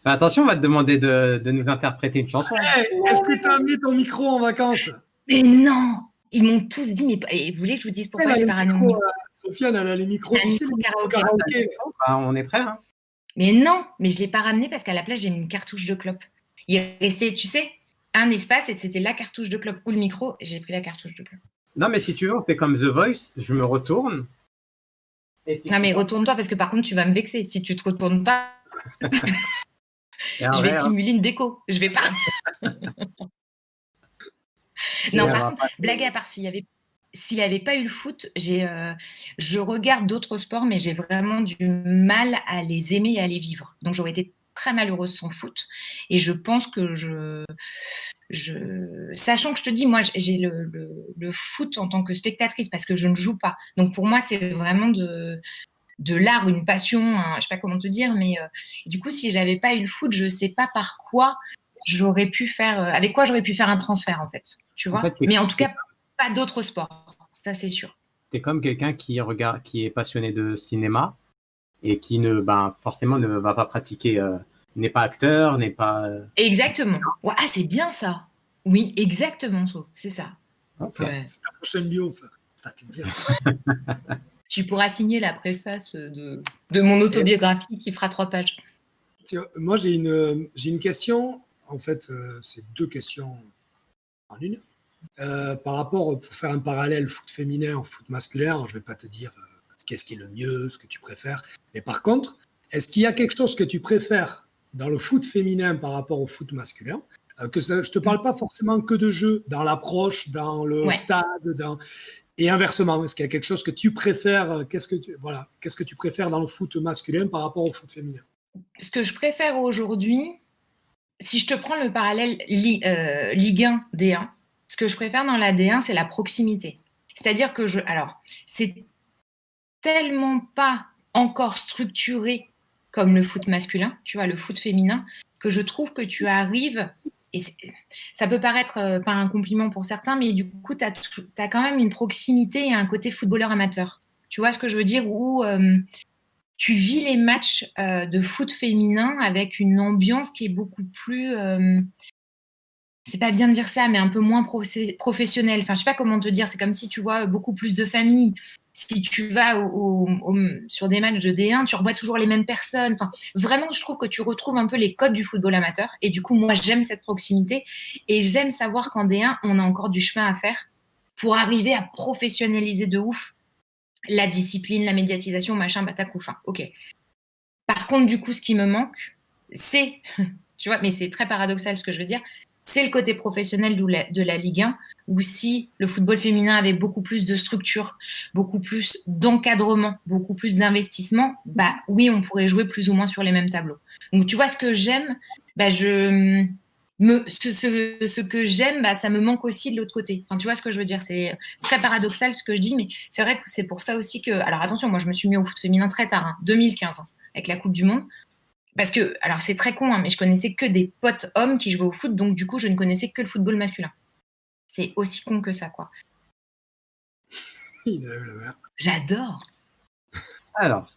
Fais attention, on va te demander de nous interpréter une chanson. Hey, est-ce que tu as mis ton micro en vacances? Mais non! Ils m'ont tous dit, mais vous voulez que je vous dise pourquoi j'ai pas ramené mon micro? Sofiane, elle a les micros. Tu sais, karaoké. On est prêt, hein? Mais non, mais je ne l'ai pas ramené parce qu'à la place, j'ai mis une cartouche de clope. Il restait, tu sais, un espace et c'était la cartouche de clope ou le micro. Et j'ai pris la cartouche de clope. Non, mais si tu veux, on fait comme The Voice. Je me retourne. Non, mais retourne-toi parce que par contre, tu vas me vexer. Si tu ne te retournes pas, je vais simuler une déco. Je vais pas. Non, par contre, blague à part, s'il n'y avait pas eu le foot, je regarde d'autres sports, mais j'ai vraiment du mal à les aimer et à les vivre. Donc, j'aurais été très malheureuse sans foot. Et je pense que sachant que je te dis, moi, j'ai le foot en tant que spectatrice parce que je ne joue pas. Donc, pour moi, c'est vraiment de l'art, une passion, je ne sais pas comment te dire, mais du coup, si je n'avais pas eu le foot, je ne sais pas par quoi j'aurais pu faire, avec quoi j'aurais pu faire un transfert, en fait. Tu vois, mais en tout cas, pas d'autres sports, ça c'est sûr. Tu es comme quelqu'un qui est passionné de cinéma et qui forcément ne va pas pratiquer, n'est pas acteur, n'est pas... Exactement. Ouais, ah, c'est bien ça. Oui, exactement, c'est ça. Okay. Ouais. C'est ta prochaine bio, ça. T'es bien. Tu pourras signer la préface de mon autobiographie qui fera 3 pages. Moi, j'ai une question. En fait, c'est 2 questions en une. Par rapport, pour faire un parallèle foot féminin au foot masculin, je ne vais pas te dire qu'est-ce qui est le mieux, ce que tu préfères. Mais par contre, est-ce qu'il y a quelque chose que tu préfères dans le foot féminin par rapport au foot masculin? Je ne te parle pas forcément que de jeu, dans l'approche, dans le stade, et inversement. Est-ce qu'il y a quelque chose que tu préfères? Qu'est-ce que tu préfères dans le foot masculin par rapport au foot féminin? Ce que je préfère aujourd'hui, si je te prends le parallèle Ligue 1, D1, ce que je préfère dans la D1, c'est la proximité. C'est-à-dire que c'est tellement pas encore structuré comme le foot masculin, tu vois, le foot féminin, que je trouve que tu arrives, et ça peut paraître pas un compliment pour certains, mais du coup, tu as quand même une proximité et un côté footballeur amateur. Tu vois ce que je veux dire? Où tu vis les matchs de foot féminin avec une ambiance qui est beaucoup plus c'est pas bien de dire ça, mais un peu moins professionnel. Enfin, je sais pas comment te dire. C'est comme si tu vois beaucoup plus de familles. Si tu vas sur des matchs de D1, tu revois toujours les mêmes personnes. Enfin, vraiment, je trouve que tu retrouves un peu les codes du football amateur. Et du coup, moi, j'aime cette proximité et j'aime savoir qu'en D1, on a encore du chemin à faire pour arriver à professionnaliser de ouf la discipline, la médiatisation, machin, batac, enfin, ok. Par contre, du coup, ce qui me manque, c'est, tu vois, mais c'est très paradoxal ce que je veux dire, c'est le côté professionnel de la Ligue 1, où si le football féminin avait beaucoup plus de structure, beaucoup plus d'encadrement, beaucoup plus d'investissement, bah oui, on pourrait jouer plus ou moins sur les mêmes tableaux. Donc tu vois, ce que j'aime, bah, ce que j'aime, bah, ça me manque aussi de l'autre côté. Enfin, tu vois ce que je veux dire, c'est très paradoxal ce que je dis, mais c'est vrai que c'est pour ça aussi que... Alors attention, moi je me suis mis au foot féminin très tard, hein, 2015, hein, avec la Coupe du Monde. Parce que, alors c'est très con, hein, mais je connaissais que des potes hommes qui jouaient au foot, donc du coup, je ne connaissais que le football masculin. C'est aussi con que ça, quoi. J'adore. Alors,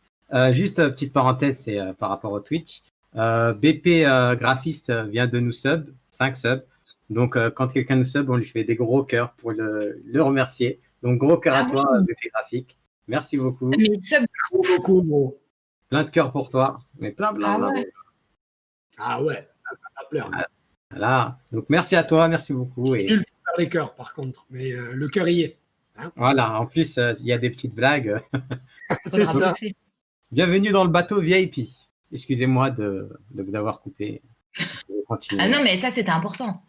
juste petite parenthèse, c'est par rapport au Twitch. BP graphiste vient de nous sub, 5 subs. Donc, quand quelqu'un nous sub, on lui fait des gros cœurs pour le remercier. Donc, gros cœur à toi, BP graphique. Merci beaucoup. Mais sub, Merci beaucoup, gros. Plein de cœurs pour toi. Mais plein. Ah ouais, plein. Voilà. Donc, merci à toi, merci beaucoup. Je suis nul pour faire les cœurs, par contre, mais le cœur y est. Hein, voilà, en plus, il y a des petites blagues. c'est ça. Bienvenue dans le bateau VIP. Excusez-moi de vous avoir coupé. Ah non, mais ça, c'était important.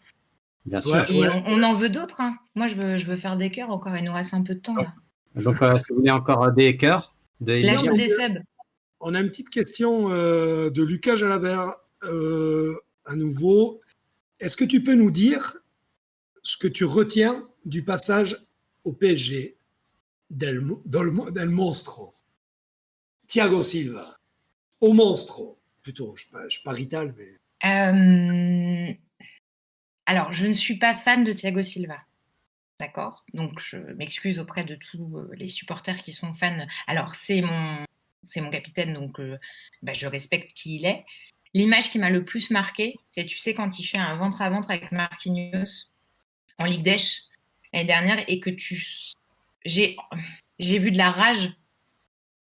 Bien sûr. Et on en veut d'autres. Hein. Moi, je veux faire des cœurs encore. Il nous reste un peu de temps. Là. Donc, si vous voulez encore des cœurs, lâche des subs. On a une petite question de Lucas Jalabert à nouveau. Est-ce que tu peux nous dire ce que tu retiens du passage au PSG del Monstro, Thiago Silva, au Monstro, plutôt, je ne suis pas Rital, mais... Alors, je ne suis pas fan de Thiago Silva. D'accord? Donc, je m'excuse auprès de tous les supporters qui sont fans. Alors, c'est mon capitaine, donc je respecte qui il est. L'image qui m'a le plus marqué, c'est, tu sais, quand il fait un ventre à ventre avec Marquinhos en Ligue des Champions l'année dernière et que j'ai vu de la rage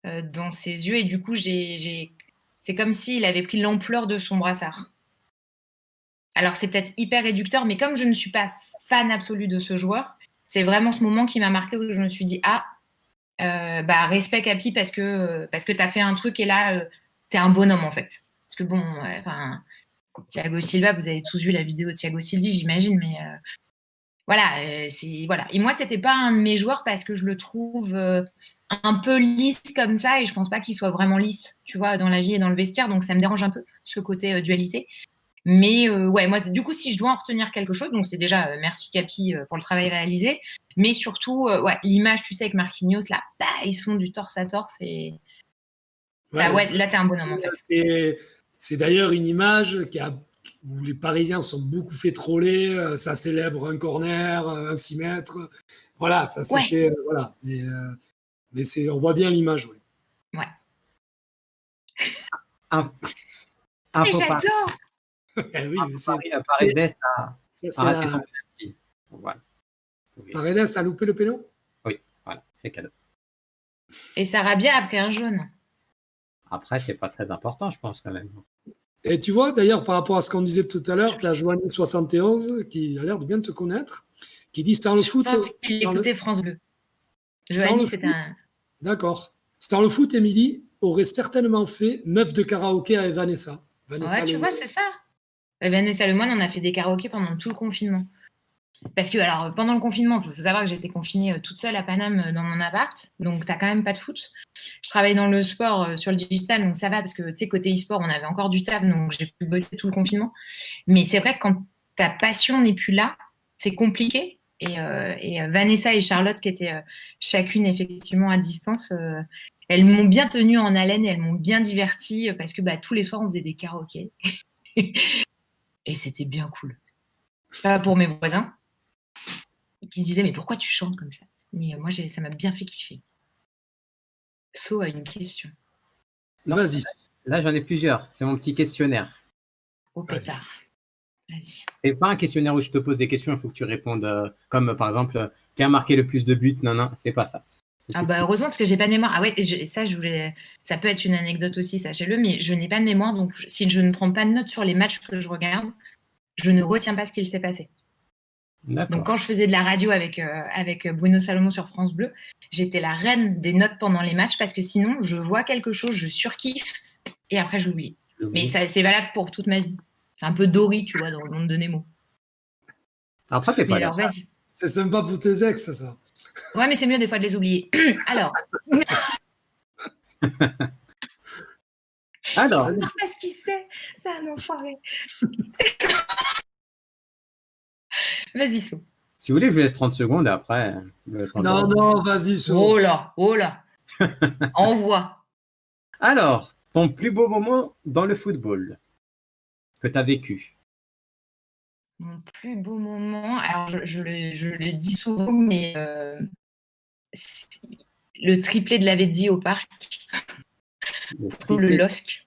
dans ses yeux et du coup, c'est comme s'il avait pris l'ampleur de son brassard. Alors, c'est peut-être hyper réducteur, mais comme je ne suis pas fan absolu de ce joueur, c'est vraiment ce moment qui m'a marqué où je me suis dit, respect Capi parce que tu as fait un truc et là, tu es un bonhomme en fait. Parce que bon, Thiago Silva, vous avez tous vu la vidéo de Thiago Silva, j'imagine, mais voilà. Et moi, c'était pas un de mes joueurs parce que je le trouve un peu lisse comme ça et je pense pas qu'il soit vraiment lisse, tu vois, dans la vie et dans le vestiaire, donc ça me dérange un peu, ce côté dualité. Mais moi, du coup, si je dois en retenir quelque chose, donc c'est déjà merci Capi pour le travail réalisé, mais surtout, l'image, tu sais, avec Marquinhos, là, ils se font du torse à torse et là, t'es un bonhomme en fait. C'est d'ailleurs une image où les Parisiens sont beaucoup fait troller, ça célèbre un corner, un 6 mètres, voilà, ça s'est fait, voilà. Mais on voit bien l'image, oui. Ouais. Mais j'adore. Oui, Paredes a loupé le péno. Oui, voilà, c'est cadeau. Et Sarabia a pris un jaune. Après, c'est pas très important, je pense, quand même. Et tu vois, d'ailleurs, par rapport à ce qu'on disait tout à l'heure, tu as Joanie71, qui a l'air de bien te connaître, qui dit sans le foot. Je pense qu'il écoutait France Bleu. Joanie, c'est un. D'accord. Sans le foot, Émilie aurait certainement fait meuf de karaoké avec Vanessa. Tu vois, c'est ça. Vanessa Lemoine, on a fait des karaokés pendant tout le confinement. Parce que, alors, pendant le confinement, il faut savoir que j'étais confinée toute seule à Paname dans mon appart, donc t'as quand même pas de foot. Je travaille dans le sport sur le digital, donc ça va, parce que, tu sais, côté e-sport, on avait encore du taf, donc j'ai pu bosser tout le confinement. Mais c'est vrai que quand ta passion n'est plus là, c'est compliqué. Et Vanessa et Charlotte, qui étaient chacune effectivement à distance, elles m'ont bien tenue en haleine et elles m'ont bien divertie, parce que tous les soirs, on faisait des karaokés. Et c'était bien cool. Pas pour mes voisins, qui se disaient mais pourquoi tu chantes comme ça? Mais moi, ça m'a bien fait kiffer. So a une question. Vas-y. Là, j'en ai plusieurs. C'est mon petit questionnaire. Au pétard. Vas-y. C'est pas un questionnaire où je te pose des questions, il faut que tu répondes comme par exemple qui a marqué le plus de buts, non, c'est pas ça. Ah bah heureusement parce que j'ai pas de mémoire. Ah ouais, ça peut être une anecdote aussi, sachez-le, mais je n'ai pas de mémoire, donc si je ne prends pas de notes sur les matchs que je regarde, je ne retiens pas ce qu'il s'est passé. D'accord. Donc quand je faisais de la radio avec Bruno Salomon sur France Bleu, j'étais la reine des notes pendant les matchs parce que sinon je vois quelque chose, je surkiffe et après j'oublie. Mais ça, c'est valable pour toute ma vie. C'est un peu Dory, tu vois, dans le monde de Nemo. Après, t'es pas Mais alors, vas-y. C'est sympa pour tes ex, ça. Ouais, mais c'est mieux des fois de les oublier. Alors. Alors. C'est pas ce qu'il sait. C'est un enfoiré. Vas-y, So. Si vous voulez, je vous laisse 30 secondes et après. Non, vas-y, So. Oh là. Envoie. Alors, ton plus beau moment dans le football que tu as vécu? Mon plus beau moment, alors je le dis souvent, mais le triplé de Lavezzi au parc contre le LOSC.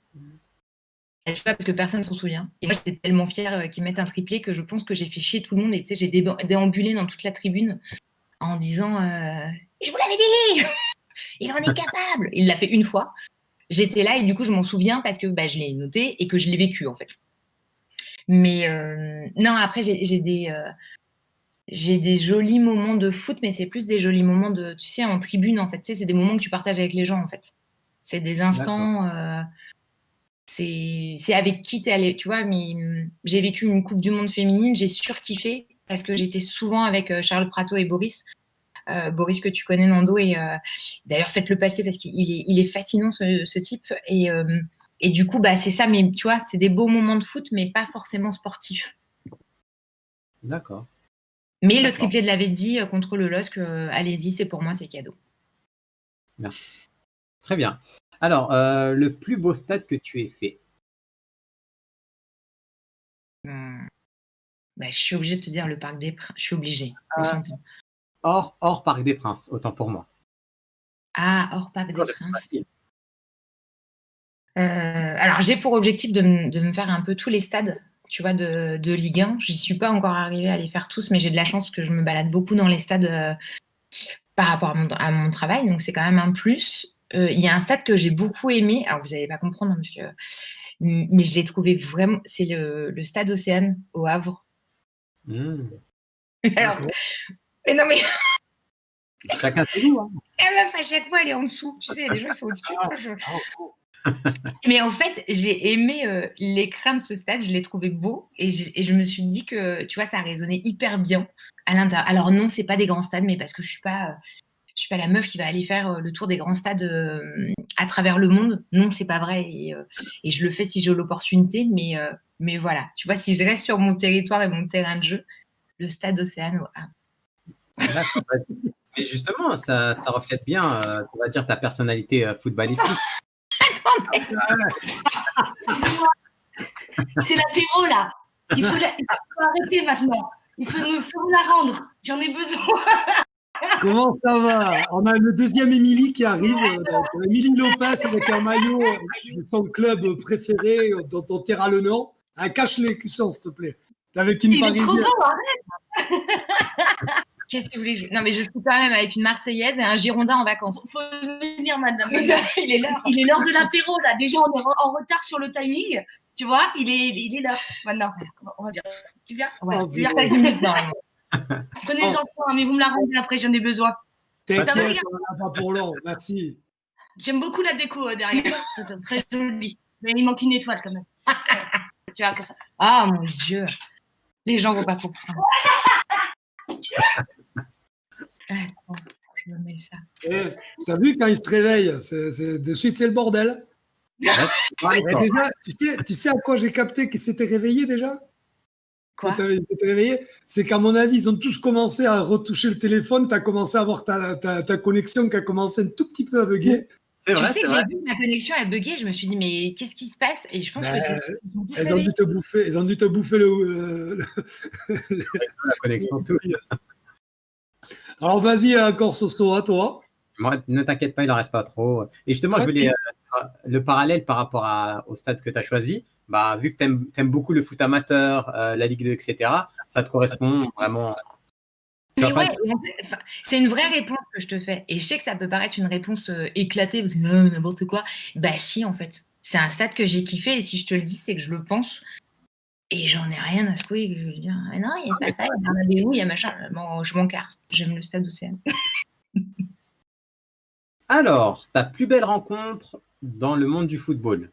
Je sais pas parce que personne ne s'en souvient. Et moi, j'étais tellement fière qu'ils mettent un triplé que je pense que j'ai fait chier tout le monde. Et tu sais, j'ai déambulé dans toute la tribune en disant je vous l'avais dit, il en est capable. Il l'a fait une fois. J'étais là et du coup, je m'en souviens parce que je l'ai noté et que je l'ai vécu en fait. Mais non, après, j'ai des jolis moments de foot, mais c'est plus des jolis moments de, tu sais, en tribune en fait. Tu sais, c'est des moments que tu partages avec les gens en fait. C'est des instants. C'est avec qui t'es allé, tu vois. Mais j'ai vécu une Coupe du Monde féminine, j'ai surkiffé parce que j'étais souvent avec Charlotte Prato et Boris. Boris que tu connais, Nando, et d'ailleurs faites-le passer parce qu'il est fascinant ce type. Et du coup, c'est ça, mais tu vois, c'est des beaux moments de foot, mais pas forcément sportifs. D'accord. Mais le triplé de Lavezzi contre le LOSC, allez-y, c'est pour moi, c'est cadeau. Merci. Très bien. Alors, le plus beau stade que tu aies fait? Je suis obligée de te dire le Parc des Princes. Je suis obligée. Hors Parc des Princes, autant pour moi. Ah, hors Parc des Princes. Alors, j'ai pour objectif de me faire un peu tous les stades, tu vois, de Ligue 1. J'y suis pas encore arrivée à les faire tous, mais j'ai de la chance que je me balade beaucoup dans les stades par rapport à mon travail, donc c'est quand même un plus. Il y a un stade que j'ai beaucoup aimé, alors vous n'allez pas comprendre, parce que, mais je l'ai trouvé vraiment, c'est le stade Océane au Havre. Alors, mais non, mais chacun ses goûts. Hein. La meuf, à chaque fois, elle est en dessous. Tu sais, il y a des gens qui sont au-dessus. Mais en fait, j'ai aimé l'écran de ce stade. Je l'ai trouvé beau. Et je me suis dit que, tu vois, ça résonnait hyper bien à l'intérieur. Alors non, c'est pas des grands stades, mais parce que je suis pas la meuf qui va aller faire le tour des grands stades à travers le monde. Non, c'est pas vrai. Et je le fais si j'ai l'opportunité. Mais voilà, tu vois, si je reste sur mon territoire et mon terrain de jeu, le stade Océane au Havre. Mais justement, ça reflète bien, on va dire, ta personnalité footballistique. Attendez. C'est l'apéro, là. Il faut arrêter maintenant. Il faut me la rendre. J'en ai besoin. Comment ça va? On a le deuxième Émilie qui arrive. Émilie Lopez avec un maillot de son club préféré dont on taira le nom. Cache les cuissons, s'il te plaît. T'es avec une Parisienne. Il est trop beau, arrête. Qu'est-ce que vous voulez? Non, mais je suis quand même avec une Marseillaise et un Girondin en vacances. Il faut venir, madame. Il est l'heure. Il est l'heure de l'apéro, là. Déjà, on est en retard sur le timing. Tu vois, il est l'heure maintenant. On va bien. Tu viens? Ouais, Oh, tu viens 15 minutes, normalement. Prenez les enfants, mais vous me la rendez après, j'en ai besoin. T'inquiète, on n'a pas pour long. Merci. J'aime beaucoup la déco derrière. Très jolie. Mais il manque une étoile quand même. Tu vois, comme ça. Ah, mon Dieu. Les gens ne vont pas comprendre. Attends, je me mets ça. T'as vu quand il se réveille, de suite c'est le bordel. Déjà, tu sais à quoi j'ai capté qu'il s'était réveillé déjà? Quoi? Il s'était réveillé, c'est qu'à mon avis ils ont tous commencé à retoucher le téléphone, tu as commencé à avoir ta connexion qui a commencé un tout petit peu à bugger. Tu sais que j'ai vu que ma connexion a bugué, je me suis dit mais qu'est-ce qui se passe? Et je pense que ils ont dû te bouffer la connexion tout. Alors vas-y encore Sosto, à toi. Moi, ne t'inquiète pas, il n'en reste pas trop. Et justement, je voulais le parallèle par rapport au stade que tu as choisi, bah, vu que tu aimes beaucoup le foot amateur, la Ligue 2, etc., ça te correspond vraiment. Mais ouais, c'est une vraie réponse que je te fais. Et je sais que ça peut paraître une réponse éclatée, parce que n'importe quoi. Bah si, en fait. C'est un stade que j'ai kiffé, et si je te le dis, c'est que je le pense. Et j'en ai rien à secouer. Je veux dire, non, il y a pas ça, il y a Bernabéu, il y a machin. Bon, je m'en carre. J'aime le stade Océane. Alors, ta plus belle rencontre dans le monde du football,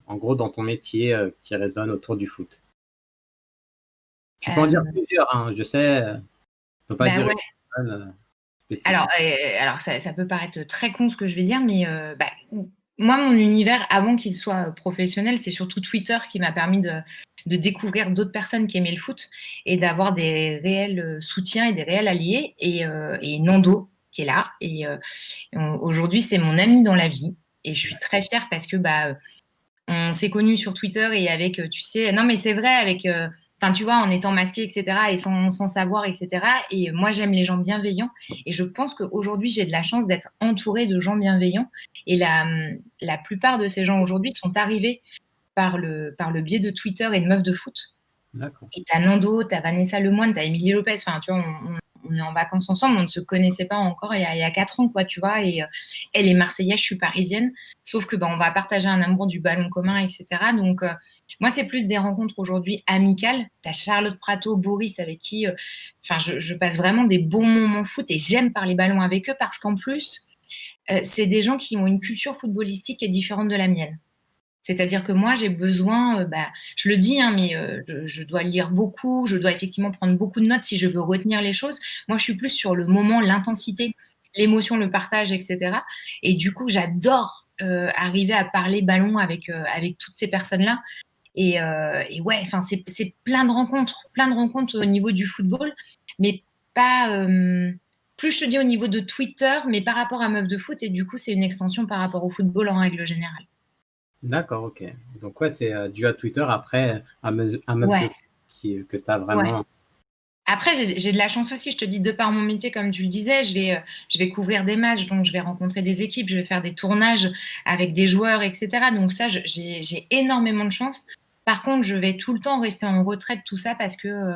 en gros dans ton métier qui résonne autour du foot. Tu peux en dire plusieurs, hein, je sais. Je peux pas dire une spécifique. Alors ça peut paraître très con ce que je vais dire, mais moi, mon univers, avant qu'il soit professionnel, c'est surtout Twitter qui m'a permis de découvrir d'autres personnes qui aimaient le foot et d'avoir des réels soutiens et des réels alliés. Et Nando, qui est là. Et aujourd'hui, c'est mon ami dans la vie. Et je suis très fière parce que on s'est connus sur Twitter et avec, tu sais, non mais c'est vrai, avec, tu vois, en étant masqué, etc. et sans savoir, etc. Et moi, j'aime les gens bienveillants. Et je pense qu'aujourd'hui, j'ai de la chance d'être entourée de gens bienveillants. Et la plupart de ces gens aujourd'hui sont arrivés par le biais de Twitter et de Meufs de foot. D'accord. Et t'as Nando, t'as Vanessa Lemoine, t'as Émilie Lopez. Enfin, tu vois, on est en vacances ensemble, on ne se connaissait pas encore il y a 4 ans, quoi, tu vois. Et elle est marseillaise, je suis parisienne. Sauf que on va partager un amour du ballon commun, etc. Donc, moi, c'est plus des rencontres aujourd'hui amicales. T'as Charlotte Prato, Boris, avec qui je passe vraiment des bons moments foot et j'aime parler ballon avec eux parce qu'en plus, c'est des gens qui ont une culture footballistique qui est différente de la mienne. C'est-à-dire que moi, j'ai besoin, je le dis, mais je dois lire beaucoup, je dois effectivement prendre beaucoup de notes si je veux retenir les choses. Moi, je suis plus sur le moment, l'intensité, l'émotion, le partage, etc. Et du coup, j'adore arriver à parler ballon avec toutes ces personnes-là. Et ouais, c'est plein de rencontres au niveau du football, mais pas... plus je te dis au niveau de Twitter, mais par rapport à Meufs de foot, et du coup, c'est une extension par rapport au football en règle générale. D'accord, ok. Donc, ouais, c'est dû à Twitter après, à Meufs de foot que tu as vraiment. Ouais. Après, j'ai de la chance aussi, je te dis, de par mon métier, comme tu le disais, je vais couvrir des matchs, donc je vais rencontrer des équipes, je vais faire des tournages avec des joueurs, etc. Donc ça, j'ai énormément de chance. Par contre, je vais tout le temps rester en retrait de tout ça parce que,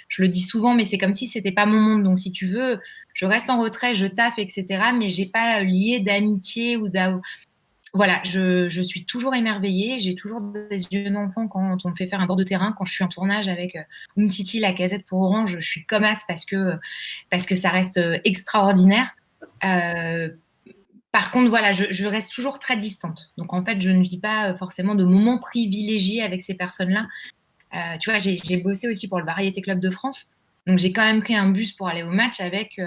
je le dis souvent, mais c'est comme si c'était pas mon monde. Donc si tu veux, je reste en retrait, je taffe, etc. Mais j'ai pas lié d'amitié ou voilà, je suis toujours émerveillée, j'ai toujours des yeux d'enfant quand on me fait faire un bord de terrain, quand je suis en tournage avec Umtiti, la casette pour Orange, je suis comme as parce que ça reste extraordinaire. Par contre, voilà, je reste toujours très distante. Donc en fait, je ne vis pas forcément de moments privilégiés avec ces personnes-là. Tu vois, j'ai bossé aussi pour le Variété Club de France. Donc j'ai quand même pris un bus pour aller au match avec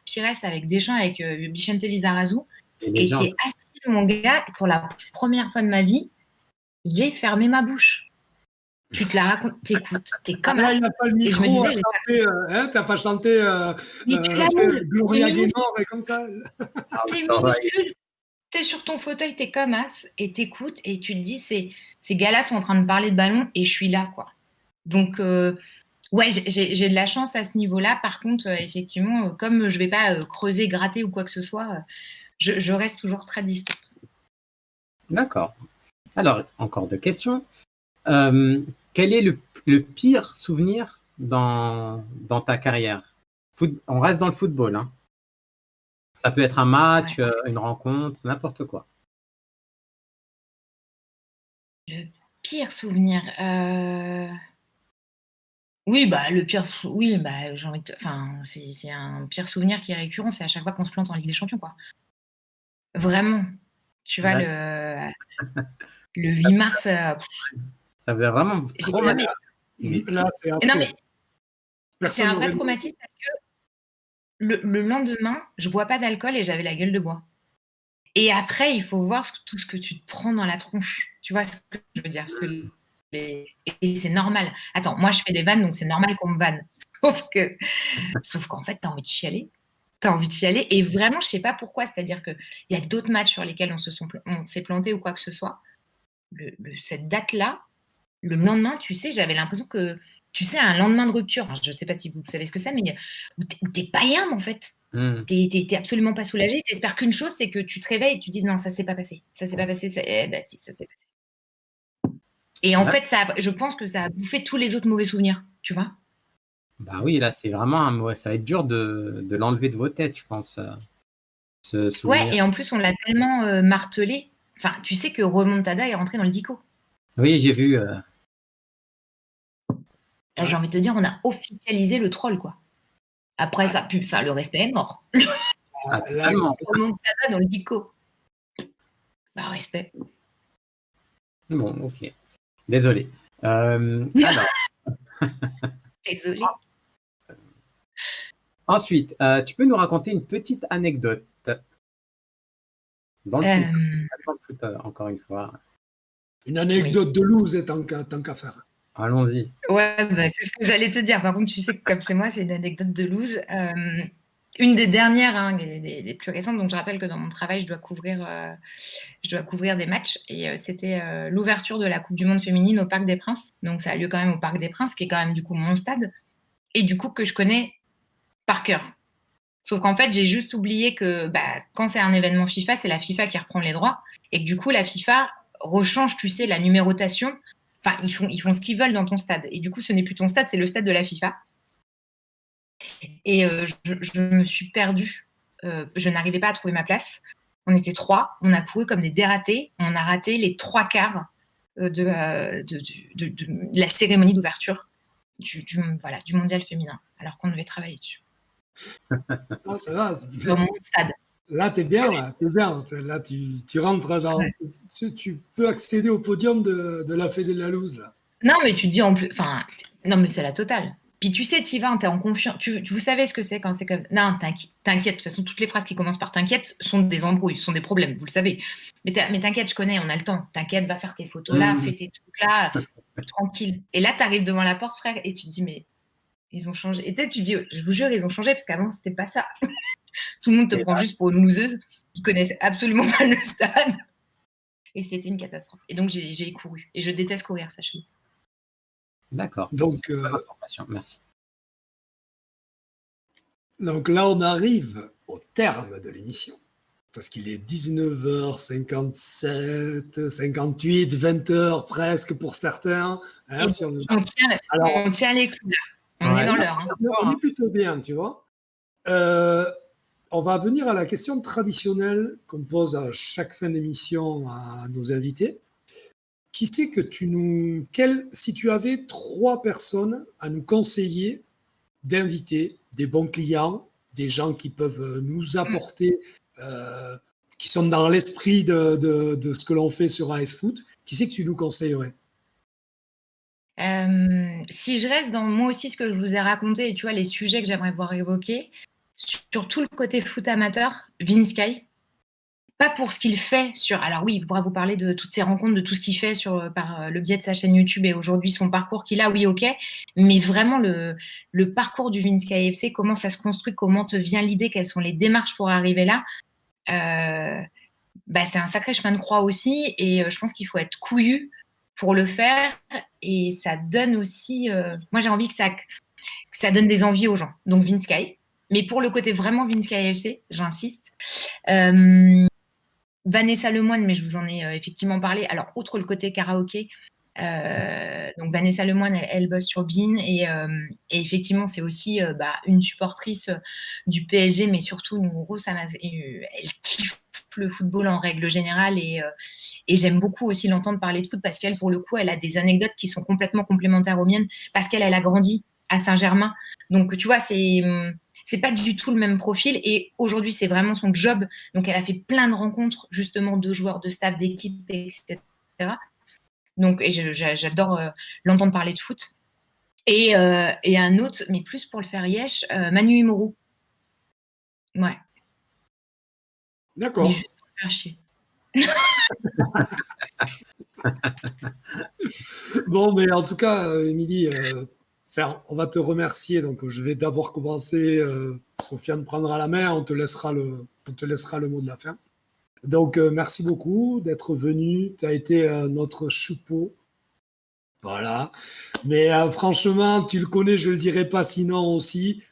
Pires, avec Deschamps, avec Vicente Lizarazu. Et t'es assis, mon gars, pour la première fois de ma vie, j'ai fermé ma bouche. Tu te la racontes, t'écoutes, t'es comme ça. Il n'a pas le micro, et je me disais, t'as pas chanté Gloria Gaynor et comme ça. T'es minuscule, t'es sur ton fauteuil, t'es comme as, et t'écoutes, et tu te dis, ces gars-là sont en train de parler de ballon, et je suis là, quoi. Donc, ouais, j'ai de la chance à ce niveau-là. Par contre, effectivement, comme je vais pas creuser, gratter ou quoi que ce soit, je reste toujours très distante. D'accord. Alors, encore 2 questions. Quel est le pire souvenir dans ta carrière? On reste dans le football. Hein. Ça peut être un match, une rencontre, n'importe quoi. Le pire souvenir Oui, le pire, j'ai envie de... c'est un pire souvenir qui est récurrent, c'est à chaque fois qu'on se plante en Ligue des Champions, quoi. Vraiment. Tu vois, le 8 mars... Ça faisait vraiment trop mal. Là, c'est un vrai traumatisme parce que le lendemain, je bois pas d'alcool et j'avais la gueule de bois. Et après, il faut voir tout ce que tu te prends dans la tronche. Tu vois ce que je veux dire? Parce que et c'est normal. Attends, moi, je fais des vannes, donc c'est normal qu'on me vanne. Sauf qu'en fait, t'as envie de chialer. Et vraiment, je sais pas pourquoi. C'est-à-dire qu'il y a d'autres matchs sur lesquels on s'est planté ou quoi que ce soit. Cette date-là, le lendemain, tu sais, j'avais l'impression que, tu sais, un lendemain de rupture, je ne sais pas si vous savez ce que c'est, mais où t'es païen, en fait. T'es absolument pas soulagé. T'espères qu'une chose, c'est que tu te réveilles et tu dises non, ça s'est pas passé. Ça s'est pas passé. Ben si, ça s'est passé. Et en fait, je pense que ça a bouffé tous les autres mauvais souvenirs, tu vois. Bah oui, là, c'est vraiment ça va être dur de l'enlever de vos têtes, je pense, ce souvenir. Ouais, et en plus, on l'a tellement martelé. Enfin, tu sais que Remontada est rentré dans le Dico. Oui, j'ai vu. J'ai envie de te dire, on a officialisé le troll, quoi. Après, ça pue. Enfin, le respect est mort. Totalement. Remontada dans le Dico. Bah, respect. Bon, ok. Désolé. Alors. Désolé. Ensuite, tu peux nous raconter une petite anecdote dans le foot, encore une fois. Une anecdote de loose, tant qu'à faire. Allons-y. Ouais, bah, c'est ce que j'allais te dire. Par contre, tu sais que comme c'est moi, c'est une anecdote de loose. Une des dernières, des plus récentes. Donc, je rappelle que dans mon travail, je dois couvrir des matchs. Et c'était l'ouverture de la Coupe du Monde féminine au Parc des Princes. Donc, ça a lieu quand même au Parc des Princes, qui est quand même du coup mon stade. Et du coup, que je connais par cœur. Sauf qu'en fait, j'ai juste oublié que quand c'est un événement FIFA, c'est la FIFA qui reprend les droits. Et que du coup, la FIFA rechange, tu sais, la numérotation. Enfin, ils font ce qu'ils veulent dans ton stade. Et du coup, ce n'est plus ton stade, c'est le stade de la FIFA. Et je me suis perdue. Je n'arrivais pas à trouver ma place. On était 3. On a couru comme des dératés. On a raté les 3/4 de la cérémonie d'ouverture du mondial féminin, alors qu'on devait travailler dessus. Ah, ça va. Dans mon stade. Là, t'es bien, là. T'es bien. Là, tu rentres dans. Ouais. Tu peux accéder au podium de la Fédé de la Loose, là. Non, mais tu te dis en plus. Enfin, non, mais c'est la totale. Puis tu sais, t'y vas, t'es en confiance. Vous savez ce que c'est quand c'est comme. Non, t'inquiète. De toute façon, toutes les phrases qui commencent par t'inquiète sont des embrouilles, sont des problèmes, vous le savez. Mais t'inquiète, je connais, on a le temps. T'inquiète, va faire tes photos là, fais tes trucs là, tranquille. Et là, t'arrives devant la porte, frère, et tu te dis, mais ils ont changé. Et tu sais, tu te dis, je vous jure, ils ont changé parce qu'avant, c'était pas ça. Tout le monde te prend juste pour une loseuse qui connaissait absolument pas le stade. Et c'était une catastrophe. Et donc, j'ai couru. Et je déteste courir, sachez-le. D'accord. Donc, merci. Donc là, on arrive au terme de l'émission. Parce qu'il est 19h57, 58, 20h presque pour certains. Hein, si on tient les clous là. On est dans l'heure. Hein. On est plutôt bien, tu vois. On va venir à la question traditionnelle qu'on pose à chaque fin d'émission à nos invités. Qui c'est que si tu avais 3 personnes à nous conseiller d'inviter, des bons clients, des gens qui peuvent nous apporter, qui sont dans l'esprit de ce que l'on fait sur AS Foot, qui c'est que tu nous conseillerais? Si je reste dans moi aussi ce que je vous ai raconté, et tu vois les sujets que j'aimerais voir évoquer, sur tout le côté foot amateur, Vinsky. Pas pour ce qu'il fait alors oui, il pourra vous parler de toutes ces rencontres, de tout ce qu'il fait par le biais de sa chaîne YouTube et aujourd'hui son parcours qu'il a, oui, ok, mais vraiment le parcours du Vinsky FC, comment ça se construit, comment te vient l'idée, quelles sont les démarches pour arriver là, c'est un sacré chemin de croix aussi, et je pense qu'il faut être couillu pour le faire, et ça donne aussi, moi j'ai envie que ça donne des envies aux gens, donc Vinsky, mais pour le côté vraiment Vinsky FC, j'insiste. Vanessa Lemoine, mais je vous en ai effectivement parlé. Alors, outre le côté karaoké, donc Vanessa Lemoine, elle bosse sur Bein et effectivement, c'est aussi une supportrice du PSG, mais surtout une grosse elle kiffe le football en règle générale et j'aime beaucoup aussi l'entendre parler de foot parce qu'elle, pour le coup, elle a des anecdotes qui sont complètement complémentaires aux miennes parce qu'elle a grandi à Saint-Germain. Donc, tu vois, c'est pas du tout le même profil et aujourd'hui c'est vraiment son job, donc elle a fait plein de rencontres justement de joueurs, de staff, d'équipe, etc. Donc j'adore l'entendre parler de foot et un autre, mais plus pour le faire yesh, Manu Imoru. Ouais. D'accord. Mais juste pour le faire chier. Bon, mais en tout cas, Émilie, on va te remercier. Donc, je vais d'abord commencer. Sofiane prendra la main. On te laissera le mot de la fin. Donc, merci beaucoup d'être venu. Tu as été notre choupeau. Voilà. Mais franchement, tu le connais, je ne le dirai pas sinon aussi.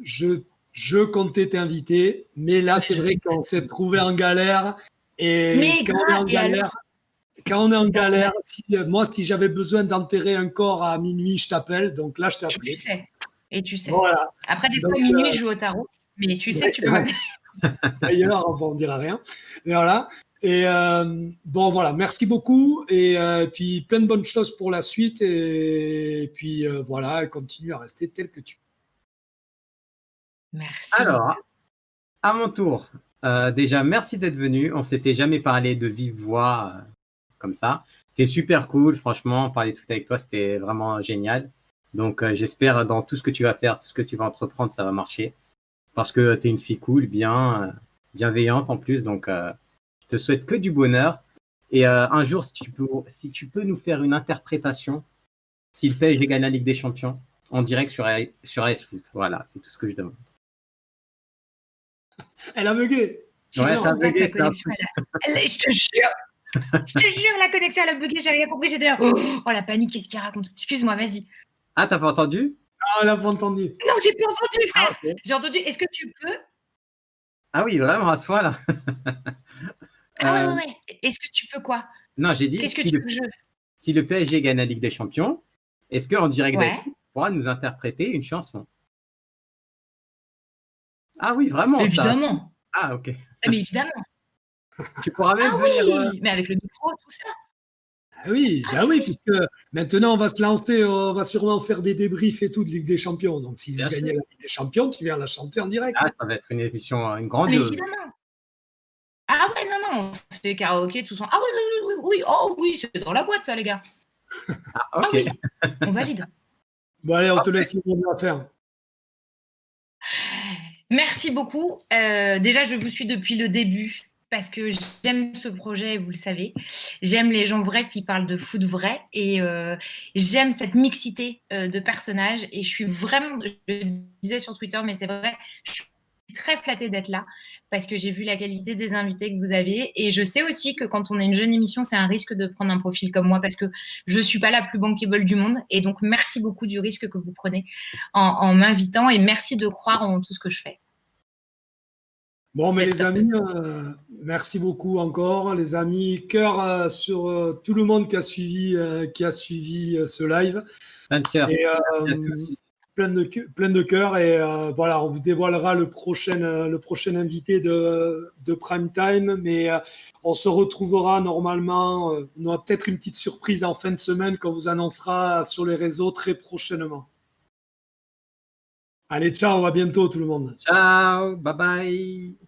Je je comptais t'inviter, mais là, c'est vrai qu'on s'est trouvé en galère. Et Mais quand on est en galère, moi, si j'avais besoin d'enterrer un corps à minuit, je t'appelle. Donc là, je t'ai Et appelé. tu sais. Et tu sais. Voilà. Après, des fois, Donc, à minuit, je joue au tarot. Mais tu sais ouais, que tu c'est peux vrai. m'appeler. D'ailleurs, on ne dira rien. Mais voilà. Et bon, voilà. Merci beaucoup. Et puis, plein de bonnes choses pour la suite. Et puis, voilà, continue à rester tel que tu es. Merci. Alors, à mon tour, déjà, merci d'être venu. On s'était jamais parlé de vive voix comme ça. T'es super cool, franchement. Parler tout avec toi, c'était vraiment génial. Donc, j'espère dans tout ce que tu vas faire, tout ce que tu vas entreprendre, ça va marcher. Parce que t'es une fille cool, bien, bienveillante en plus. Donc, je te souhaite que du bonheur. Et un jour, si tu peux nous faire une interprétation, si le PSG gagne la Ligue des Champions, en direct sur AS Foot. Voilà, c'est tout ce que je demande. Elle a bugué. Ouais, ça a bugué, La connexion, je te jure, la connexion, elle a bugué, j'avais rien compris. J'étais là, oh, la panique, qu'est-ce qu'il raconte? Excuse-moi, vas-y. Ah, t'as pas entendu? Ah, elle n'a pas entendu. Non, j'ai pas entendu, frère. Ah, okay. J'ai entendu, est-ce que tu peux? Ah oui, vraiment, à ce point-là. Ah ouais. Est-ce que tu peux quoi? Non, j'ai dit, qu'est-ce que tu veux que je... si le PSG gagne la Ligue des Champions, est-ce qu'en direct Ouais. d'AS Foot, tu pourras nous interpréter une chanson? Ah oui, vraiment, Évidemment. ça. Ah, ok. Mais évidemment. Tu pourras même venir... Oui, mais avec le micro, tout ça. Ah oui, bah oui, puisque maintenant on va se lancer, on va sûrement faire des débriefs et tout de Ligue des Champions. Donc si vous Bien gagnez sûr. la Ligue des Champions, tu viens la chanter en direct. Ah, ça va être une émission, une Mais grandiose. évidemment. Ah ouais, non, on se fait karaoké, tout ça. Ah oui, oh oui, c'est dans la boîte ça, les gars. Ah, ok. Ah oui, on valide. Bon allez, on te laisse le mot à faire. Merci beaucoup. Déjà, je vous suis depuis le début parce que j'aime ce projet, vous le savez. J'aime les gens vrais qui parlent de foot vrai et j'aime cette mixité de personnages. Et je suis vraiment, je le disais sur Twitter, mais c'est vrai, je suis très flattée d'être là parce que j'ai vu la qualité des invités que vous avez. Et je sais aussi que quand on est une jeune émission, c'est un risque de prendre un profil comme moi parce que je ne suis pas la plus bankable du monde. Et donc, merci beaucoup du risque que vous prenez en m'invitant et merci de croire en tout ce que je fais. Bon, mais les amis, merci beaucoup encore. Les amis, cœur sur tout le monde qui a suivi ce live. Plein de cœur. Et, merci à tous. plein de cœur. Et voilà, on vous dévoilera le prochain invité de Prime Time. Mais on se retrouvera normalement. On aura peut-être une petite surprise en fin de semaine qu'on vous annoncera sur les réseaux très prochainement. Allez, ciao, à bientôt tout le monde. Ciao, bye bye.